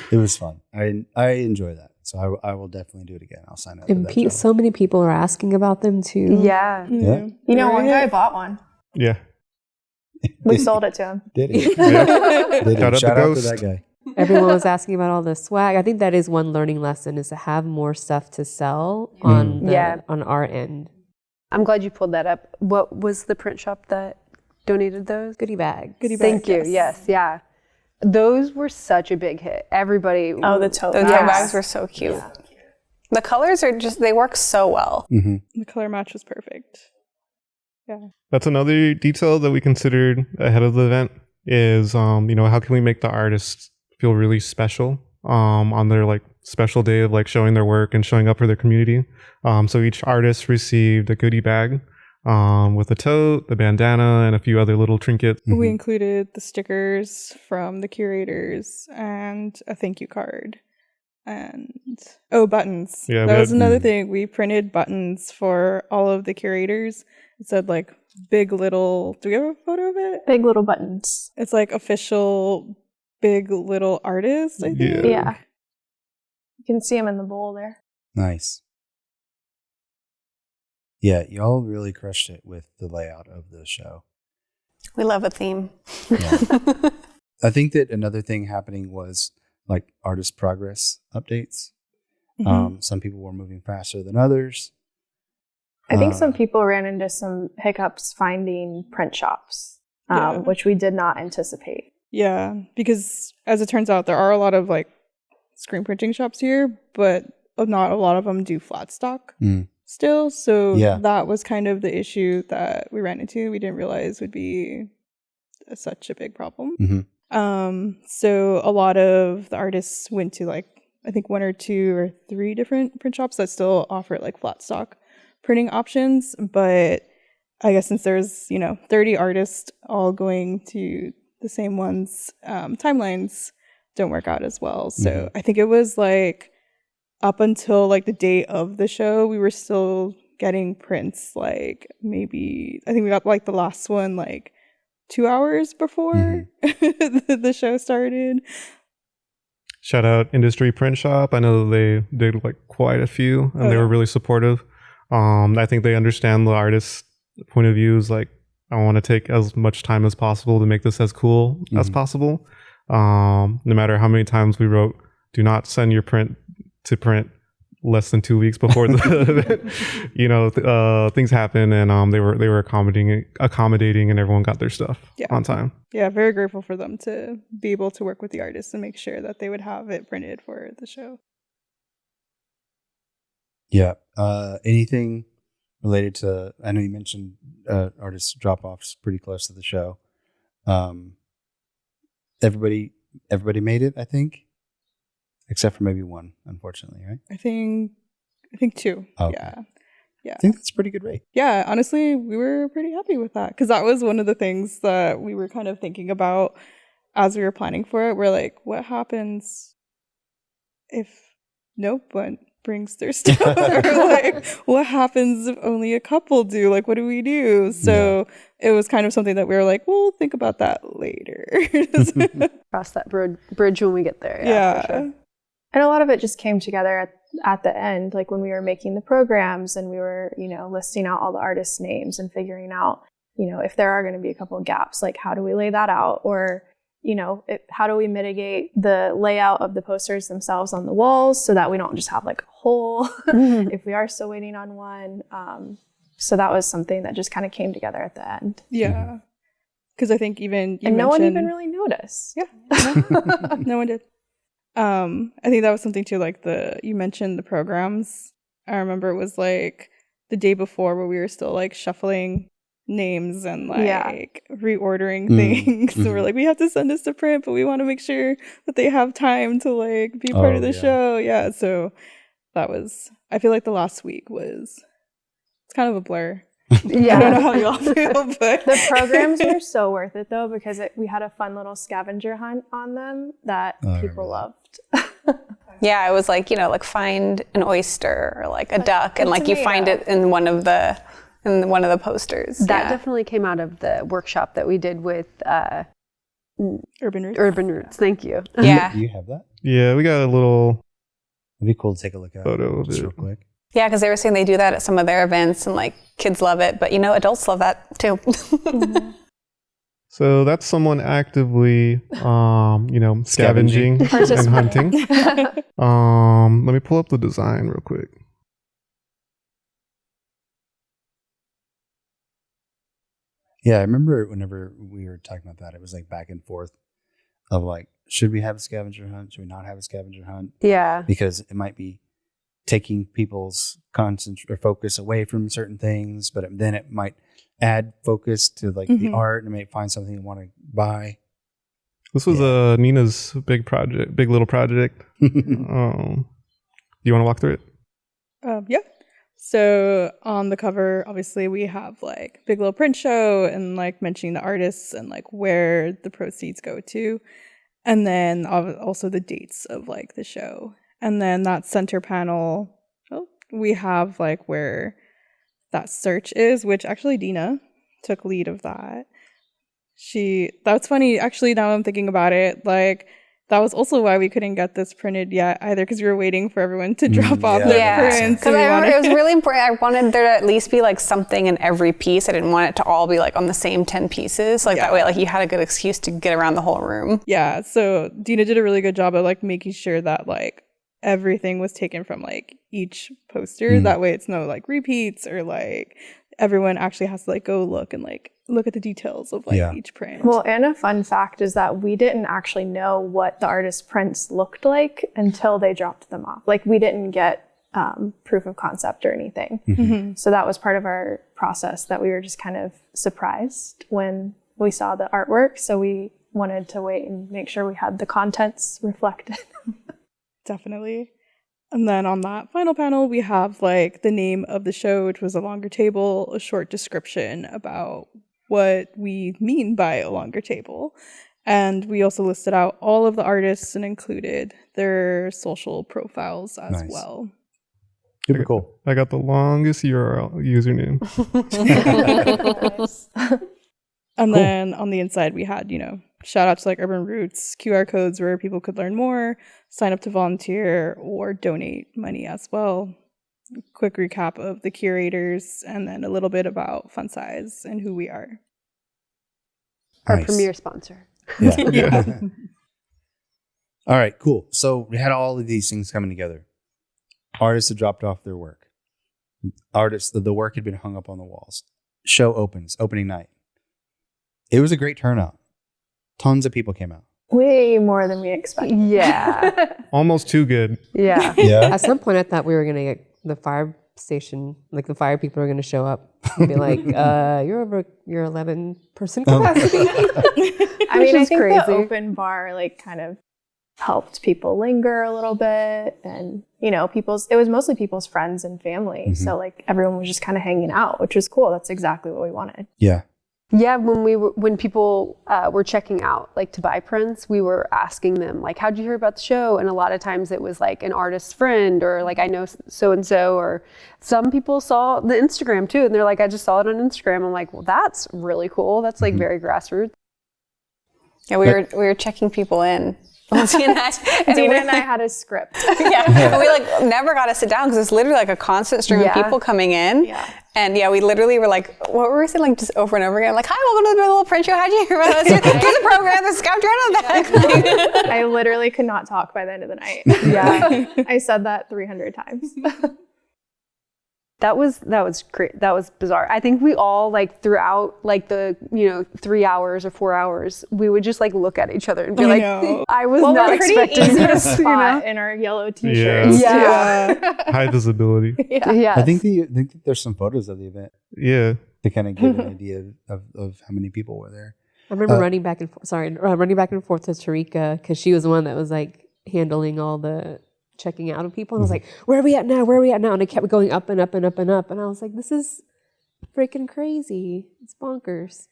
It was fun. I enjoy that. So I will definitely do it again. I'll sign up. And for that job. so many people are asking about them too. Yeah. Yeah. You know, one guy bought one. Yeah. We sold it to him. Did he? Yeah. Did he? Shout out to Shout out to Ghost. that guy. Everyone was asking about all the swag. I think that is one learning lesson, is to have more stuff to sell on on our end. I'm glad you pulled that up. What was the print shop that donated those? Goodie bag. Thank you. Yes. Yeah. Those were such a big hit. Everybody. Oh, the tote Those bags. tote bags were so cute. The colors are they work so well. Mm-hmm. The color match was perfect. Yeah. That's another detail that we considered ahead of the event is, how can we make the artists feel really special on their like special day of like showing their work and showing up for their community. So each artist received a goodie bag with a tote, the bandana, and a few other little trinkets. We included the stickers from the curators and a thank you card. And buttons. Yeah, that we was had- another thing. We printed buttons for all of the curators. It said like big little. Do we have a photo of it? Big little buttons. It's like official big little artist. I think. Yeah. Yeah. You can see them in the bowl there. Nice. Yeah, y'all really crushed it with the layout of the show. We love a theme. Yeah. I think that another thing happening was like artist progress updates. Mhm. Some people were moving faster than others. I think some Uh, people ran into some hiccups finding print shops, Yeah. which we did not anticipate. Yeah, because as it turns out, there are a lot of like screen printing shops here, but not a lot of them do flat stock Mm. still. So Yeah. that was kind of the issue that we ran into. We didn't realize would be such a big problem. Mhm. So a lot of the artists went to like I think 1 or 2 or 3 different print shops that still offer like flat stock printing options, but I guess since there's 30 artists all going to the same ones, timelines don't work out as well. So I think it was like up until like the day of the show, we were still getting prints. Like maybe I think we got like the last one like 2 hours before the show started. Shout out Industry Print Shop. I know they did like quite a few, and they were really supportive. I think they understand the artist's point of view is like, I want to take as much time as possible to make this as cool as possible. No matter how many times we wrote, do not send your print to print less than 2 weeks before the event. Things happen, and they were accommodating, and everyone got their stuff on time. Yeah, very grateful for them to be able to work with the artists and make sure that they would have it printed for the show. Yeah. Anything related to? I know you mentioned artist drop-offs pretty close to the show. Everybody made it, I think, except for maybe one, unfortunately, right? I think 2. Okay. Yeah. I think that's a pretty good rate. Yeah, honestly, we were pretty happy with that because that was one of the things that we were kind of thinking about as we were planning for it. We're like, what happens if no one brings their stuff? Or like, what happens if only a couple do? Like, what do we do? So it was kind of something that we were like, we'll think about that later. Cross that bridge when we get there. Yeah. For sure. And a lot of it just came together at the end, like when we were making the programs and we were, listing out all the artists' names and figuring out, if there are going to be a couple of gaps, like how do we lay that out? Or, how do we mitigate the layout of the posters themselves on the walls so that we don't just have like a hole if we are still waiting on one. So that was something that just kind of came together at the end. Yeah. Because I think even you and no one mentioned- even really noticed. Yeah. No one did. I think that was something too, like you mentioned the programs. I remember it was like the day before where we were still like shuffling names and like reordering things. So we're like, we have to send this to print, but we want to make sure that they have time to like be part of the show. Yeah. So that was, I feel like the last week it's kind of a blur. Yeah. I don't know how you all feel, but the programs were so worth it though, because we had a fun little scavenger hunt on them that people loved. Yeah, I was like, like find an oyster or like a duck, and like you find it in one of the posters. That definitely came out of the workshop that we did with Urban Roots. Urban Roots. Thank you. Yeah. Do you have that? Yeah, we got a little It'd be cool to take a look at photo of just it. real quick. Yeah, because they were saying they do that at some of their events, and like kids love it, but adults love that too. So that's someone actively, scavenging and hunting. Let me pull up the design real quick. Yeah, I remember whenever we were talking about that, it was like back and forth of like, should we have a scavenger hunt? Should we not have a scavenger hunt? Yeah. Because it might be taking people's focus away from certain things, but then it might add focus to like the art and may find something you want to buy. This was Nina's big little project. Do you want to walk through it? Yeah. So on the cover, obviously we have like big little print show and like mentioning the artists and like where the proceeds go to. And then also the dates of like the show. And then that center panel, we have like where that search is, which actually Dina took lead of that. That's funny. Actually, now I'm thinking about it, like that was also why we couldn't get this printed yet either, because we were waiting for everyone to drop off their prints. Because I remember it was really important. I wanted there to at least be like something in every piece. I didn't want it to all be like on the same 10 pieces. Like that way, like you had a good excuse to get around the whole room. Yeah. So Dina did a really good job of like making sure that like everything was taken from like each poster. That way it's no like repeats or like everyone actually has to like go look at the details of like each print. Well, and a fun fact is that we didn't actually know what the artist's prints looked like until they dropped them off. Like we didn't get proof of concept or anything. So that was part of our process, that we were just kind of surprised when we saw the artwork. So we wanted to wait and make sure we had the contents reflected. Definitely. And then on that final panel, we have like the name of the show, which was A Longer Table, a short description about what we mean by a longer table. And we also listed out all of the artists and included their social profiles as well. Super cool. I got the longest URL username. And Cool. then on the inside, we had, shout out to like Urban Roots, QR codes where people could learn more, sign up to volunteer, or donate money as well. Quick recap of the curators, and then a little bit about Funsize and who we are. Our Nice. premier sponsor. Yeah. All right, cool. So we had all of these things coming together. Artists had dropped off their work. The work had been hung up on the walls. Show opens, opening night. It was a great turnout. Tons of people came out. Way more than we expected. Yeah. Almost too good. Yeah. Yeah. At some point, I thought we were going to get the fire station, like the fire people are going to show up and be like, you're over your 11-person capacity. I mean, I is think crazy. the open bar like kind of helped people linger a little bit, and it was mostly people's friends and family. So like everyone was just kind of hanging out, which was cool. That's exactly what we wanted. Yeah. Yeah, when people were checking out like to buy prints, we were asking them like, "How'd you hear about the show?" And a lot of times it was like an artist's friend, or like, "I know so and so," or some people saw the Instagram too, and they're like, "I just saw it on Instagram." I'm like, "Well, that's really cool. That's like very grassroots." Yeah, we were checking people in. Lindsay and Dina and I had a script. Yeah, and we like never got to sit down because it's literally like a constant stream of people coming in. Yeah. And yeah, we literally were like, what were we saying? Like just over and over again, like, "Hi, welcome to the little print show. How'd you hear about us? Here's a program. There's a scavenger hunt on that." I literally could not talk by the end of the night. Yeah. I said that 300 times. That was great. That was bizarre. I think we all like throughout like the 3 hours or 4 hours, we would just like look at each other and be I like, know. "I was Well, not we're pretty expecting easy to this." spot in our yellow t-shirts. Yeah. High visibility. Yeah. I think that there's some photos of the event Yeah. to kind of give an idea of how many people were there. I remember running back and forth. Running back and forth to Tarika because she was the one that was like handling all the checking out of people. And I was like, "Where are we at now? Where are we at now?" And it kept going up and up and up and up. And I was like, "This is freaking crazy. It's bonkers."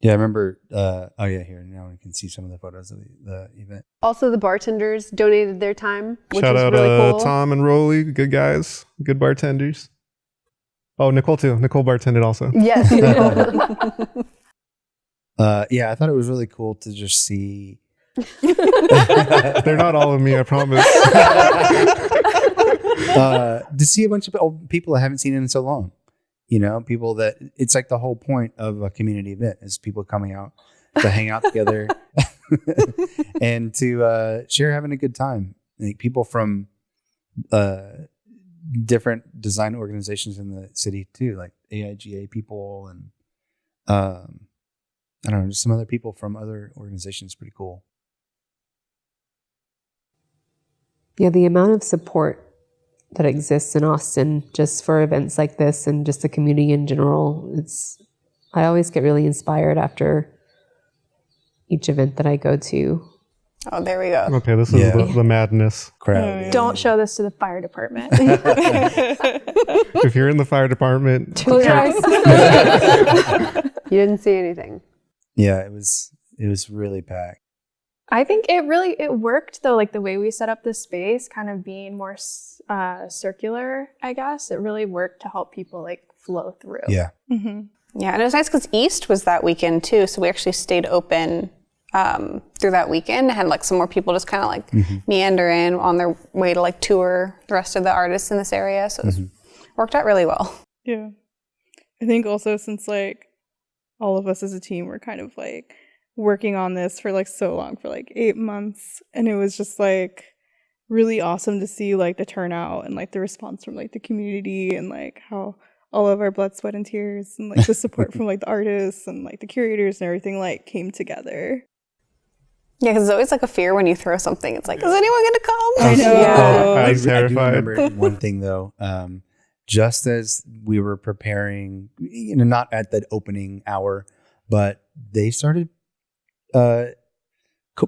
Yeah, I remember. Here now we can see some of the photos of the event. Also, the bartenders donated their time, which Shout was out really cool. Tom and Rolly, good guys, good bartenders. Oh, Nicole too. Nicole bartended also. Yes. Yeah, I thought it was really cool to just see. They're not all of me, I promise. To see a bunch of people I haven't seen in so long. People that it's like the whole point of a community event is people coming out to hang out together and to share having a good time. Like people from different design organizations in the city too, like AIGA people and I don't know, just some other people from other organizations. Pretty cool. Yeah, the amount of support that exists in Austin just for events like this and just the community in general, I always get really inspired after each event that I go to. Oh, there we go. Okay, this is the madness. Crowd. Don't show this to the fire department. If you're in the fire department, Close your eyes. You didn't see anything. Yeah, it was really packed. I think it worked though, like the way we set up the space, kind of being more circular, I guess. It really worked to help people like flow through. Yeah. Yeah, and it was nice because East was that weekend too, so we actually stayed open through that weekend. Had like some more people just kind of like meander in on their way to like tour the rest of the artists in this area. So it worked out really well. Yeah. I think also since like all of us as a team were kind of like working on this for like so long, for like 8 months, and it was just like really awesome to see like the turnout and like the response from like the community and like how all of our blood, sweat, and tears and like the support from like the artists and like the curators and everything like came together. Yeah, because it's always like a fear when you throw something. It's like, is anyone going to come? I know. I was I do terrified. remember one thing though. Just as we were preparing, not at the opening hour, but they started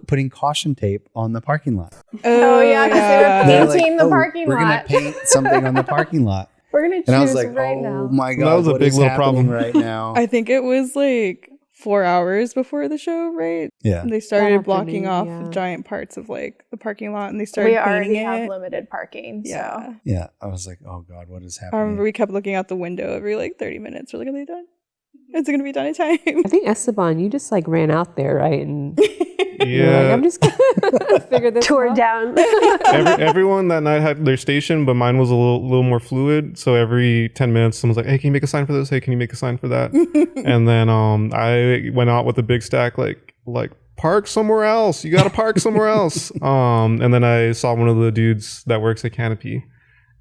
putting caution tape on the parking lot. Oh yeah, because they were They're painting like, the parking we're lot. gonna paint something on the parking lot. We're gonna choose And I was like, right oh now. my God, That was a what big is little happening problem. right now? I think it was like 4 hours before the show, right? Yeah. They started afternoon, blocking off yeah. giant parts of like the parking lot, and they started We painting already it. have limited parking. Yeah. Yeah. I was like, oh God, what is I happening? remember we kept looking out the window every like 30 minutes. We're like, are they done? Is it gonna be done in time? I think Esteban, you just like ran out there, right? And you're Yeah. like, I'm just gonna figure this Tore out. down. Everyone that night had their station, but mine was a little more fluid. So every 10 minutes, someone's like, "Hey, can you make a sign for this? Hey, can you make a sign for that?" And then I went out with a big stack, like park somewhere else. You got to park somewhere else. And then I saw one of the dudes that works at Canopy,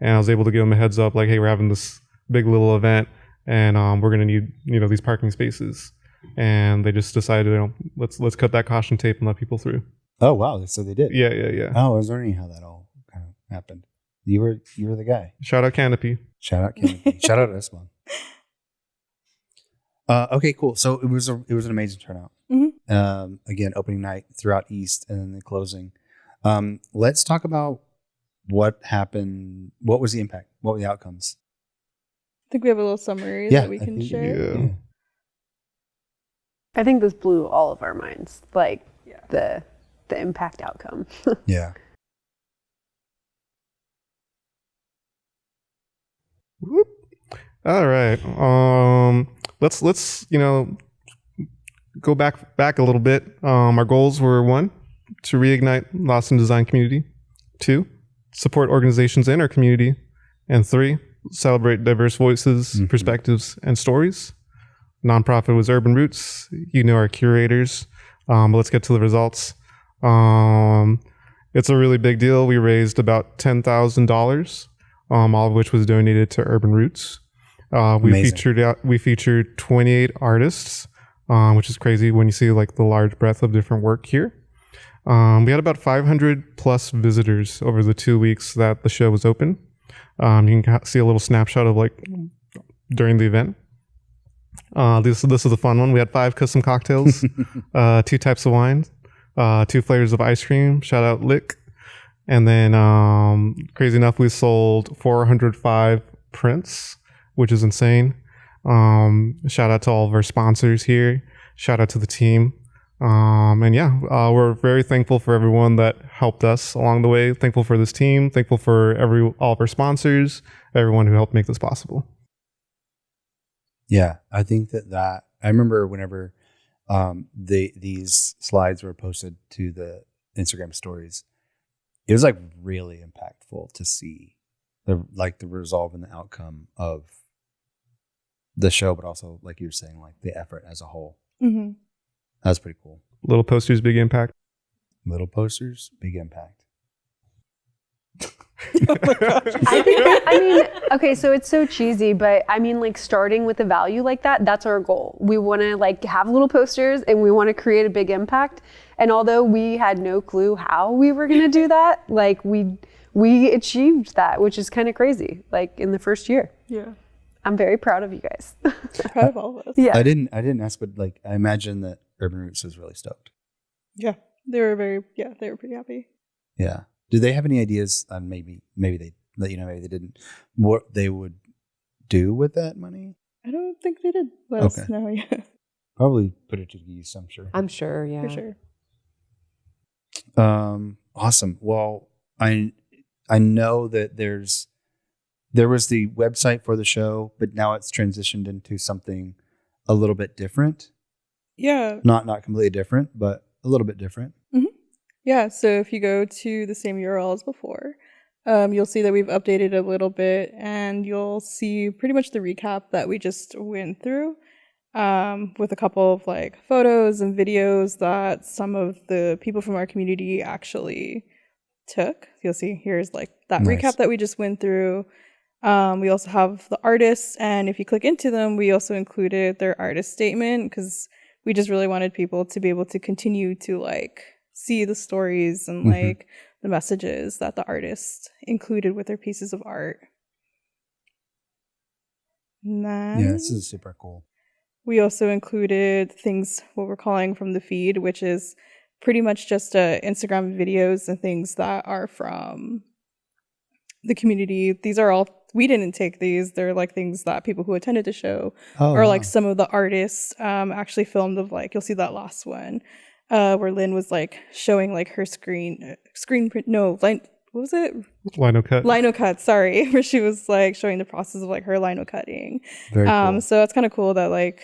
and I was able to give him a heads up, like, "Hey, we're having this big little event, and we're gonna need these parking spaces." And they just decided, let's cut that caution tape and let people through. Oh wow! So they did. Yeah. Oh, I was wondering how that all kind of happened. You were the guy. Shout out Canopy. Shout out Kennedy. Shout out Esteban. Okay, cool. So it was an amazing turnout. Again, opening night throughout East, and then the closing. Let's talk about what happened. What was the impact? What were the outcomes? I think we have a little summary that we can share. Yeah. I think this blew all of our minds, like the impact outcome. Yeah. Whoop. All right. Let's go back a little bit. Our goals were 1, to reignite lost in design community. 2, support organizations in our community, and 3, celebrate diverse voices, perspectives, and stories. Nonprofit was Urban Roots. Our curators. But let's get to the results. It's a really big deal. We raised about $10,000, all of which was donated to Urban Roots. We featured 28 artists, which is crazy when you see like the large breadth of different work here. We had about 500 plus visitors over the 2 weeks that the show was open. You can see a little snapshot of like during the event. This is the fun one. We had 5 custom cocktails, 2 types of wine, 2 flavors of ice cream. Shout out Lick. And then, crazy enough, we sold 405 prints, which is insane. Shout out to all of our sponsors here. Shout out to the team. We're very thankful for everyone that helped us along the way. Thankful for this team. Thankful for all of our sponsors, everyone who helped make this possible. Yeah, I think that I remember whenever these slides were posted to the Instagram stories, it was like really impactful to see the resolve and the outcome of the show, but also like you were saying, like the effort as a whole. Mm-hmm. That's pretty cool. Little posters, big impact. Little posters, big impact. Oh my gosh. I mean, okay, so it's so cheesy, but I mean, like starting with a value like that, that's our goal. We want to like have little posters and we want to create a big impact. And although we had no clue how we were going to do that, like we achieved that, which is kind of crazy, like in the first year. Yeah. I'm very proud of you guys. Proud of all of us. Yeah. I didn't ask, but like I imagine that Urban Roots was really stoked. Yeah. They were pretty happy. Yeah. Do they have any ideas on maybe they let you know, maybe they didn't, what they would do with that money? I don't think they did let us know yet. Probably put it to use, I'm sure. I'm sure, yeah. For sure. Awesome. Well, I know that there was the website for the show, but now it's transitioned into something a little bit different. Yeah. Not completely different, but a little bit different. Mm-hmm. Yeah. So if you go to the same URL as before, you'll see that we've updated a little bit, and you'll see pretty much the recap that we just went through, with a couple of like photos and videos that some of the people from our community actually took. You'll see here's like that recap that we just went through. We also have the artists, and if you click into them, we also included their artist statement because we just really wanted people to be able to continue to like see the stories and like the messages that the artists included with their pieces of art. And then this is super cool. we also included things, what we're calling from the feed, which is pretty much just Instagram videos and things that are from the community. These are all, we didn't take these. They're like things that people who attended the show or like some of the artists actually filmed of like, you'll see that last one where Lynn was like showing like her screen print. No, what was it? Lino cut. Lino cut, sorry. Where she was like showing the process of like her lino cutting. Very cool. So it's kind of cool that like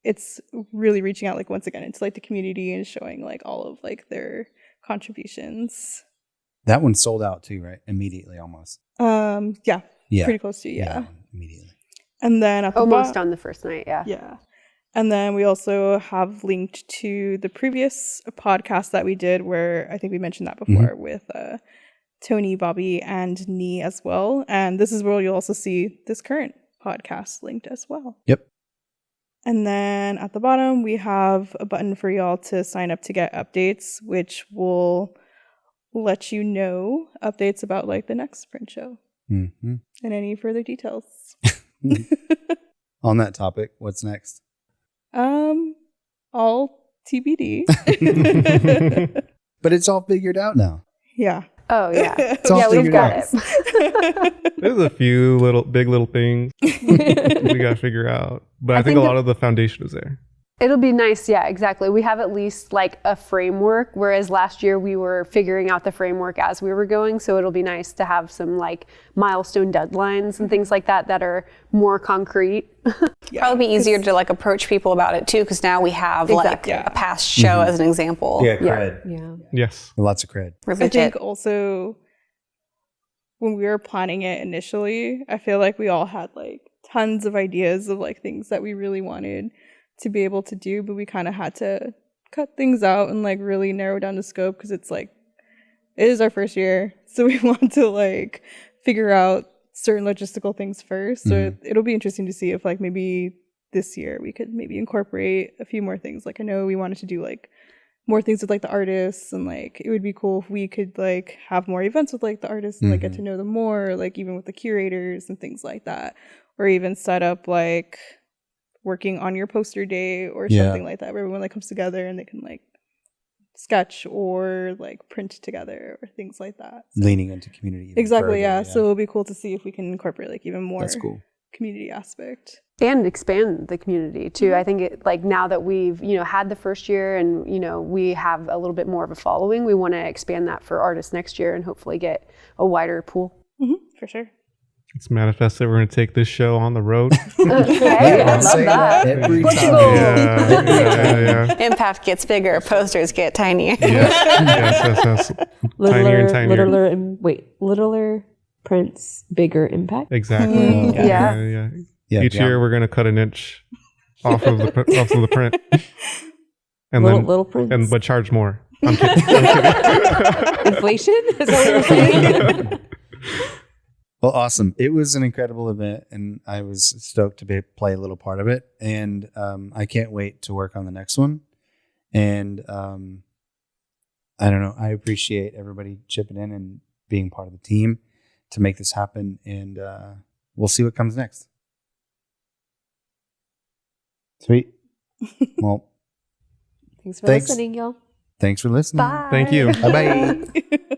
it's really reaching out like once again into like the community and showing like all of like their contributions. That one sold out too, right? Immediately, almost. Yeah, Yeah, pretty close to yeah. Immediately. And then at the Almost on the first night, yeah. Yeah. And then we also have linked to the previous podcast that we did where I think we mentioned that before with Tony, Bobby, and Nee as well. And this is where you'll also see this current podcast linked as well. Yep. And then at the bottom, we have a button for y'all to sign up to get updates, which will let you know updates about like the next print show and any further details. On that topic, what's next? All TBD. But it's all figured out now. Yeah. Oh yeah. It's all Yeah, we've figured got out. it. There's a few big little things we got to figure out. But I think a lot of the foundation is there. It'll be nice. Yeah, exactly. We have at least like a framework, whereas last year we were figuring out the framework as we were going. So it'll be nice to have some like milestone deadlines and things like that that are more concrete. Probably be easier to like approach people about it too, because now we have like a past show as an example. Yeah, cred. Yeah. Yes. Lots of cred. We're I legit. think also when we were planning it initially, I feel like we all had like tons of ideas of like things that we really wanted to be able to do, but we kind of had to cut things out and like really narrow down the scope because it's like it is our first year, so we want to like figure out certain logistical things first. So it'll be interesting to see if like maybe this year we could maybe incorporate a few more things. Like I know we wanted to do like more things with like the artists, and like it would be cool if we could like have more events with like the artists and like get to know them more, like even with the curators and things like that, or even set up like working on your poster day or something like that, where everyone like comes together and they can like sketch or like print together or things like that. So. Leaning into community. Exactly, further, yeah. So it'll be cool to see if we can incorporate like even more That's cool. community aspect. And expand the community too. I think it, like now that we've, had the first year and, we have a little bit more of a following, we want to expand that for artists next year and hopefully get a wider pool. For sure. It's manifested. We're going to take this show on the road. Okay, I love that. Every Portugal. time. Yeah. Impact gets bigger, posters get tinier. Yes. Tinier and tinier. Littler prints, bigger impact. Exactly. Yeah. Each year we're going to cut an inch off of the print, and little prints. but charge more. I'm kidding. Inflation? Is that what you're saying? Well, awesome. It was an incredible event, and I was stoked to play a little part of it. And I can't wait to work on the next one. And I don't know. I appreciate everybody chipping in and being part of the team to make this happen. And we'll see what comes next. Sweet. Well, Thanks for listening, y'all. Thanks for listening. Bye. Thank you. Bye-bye.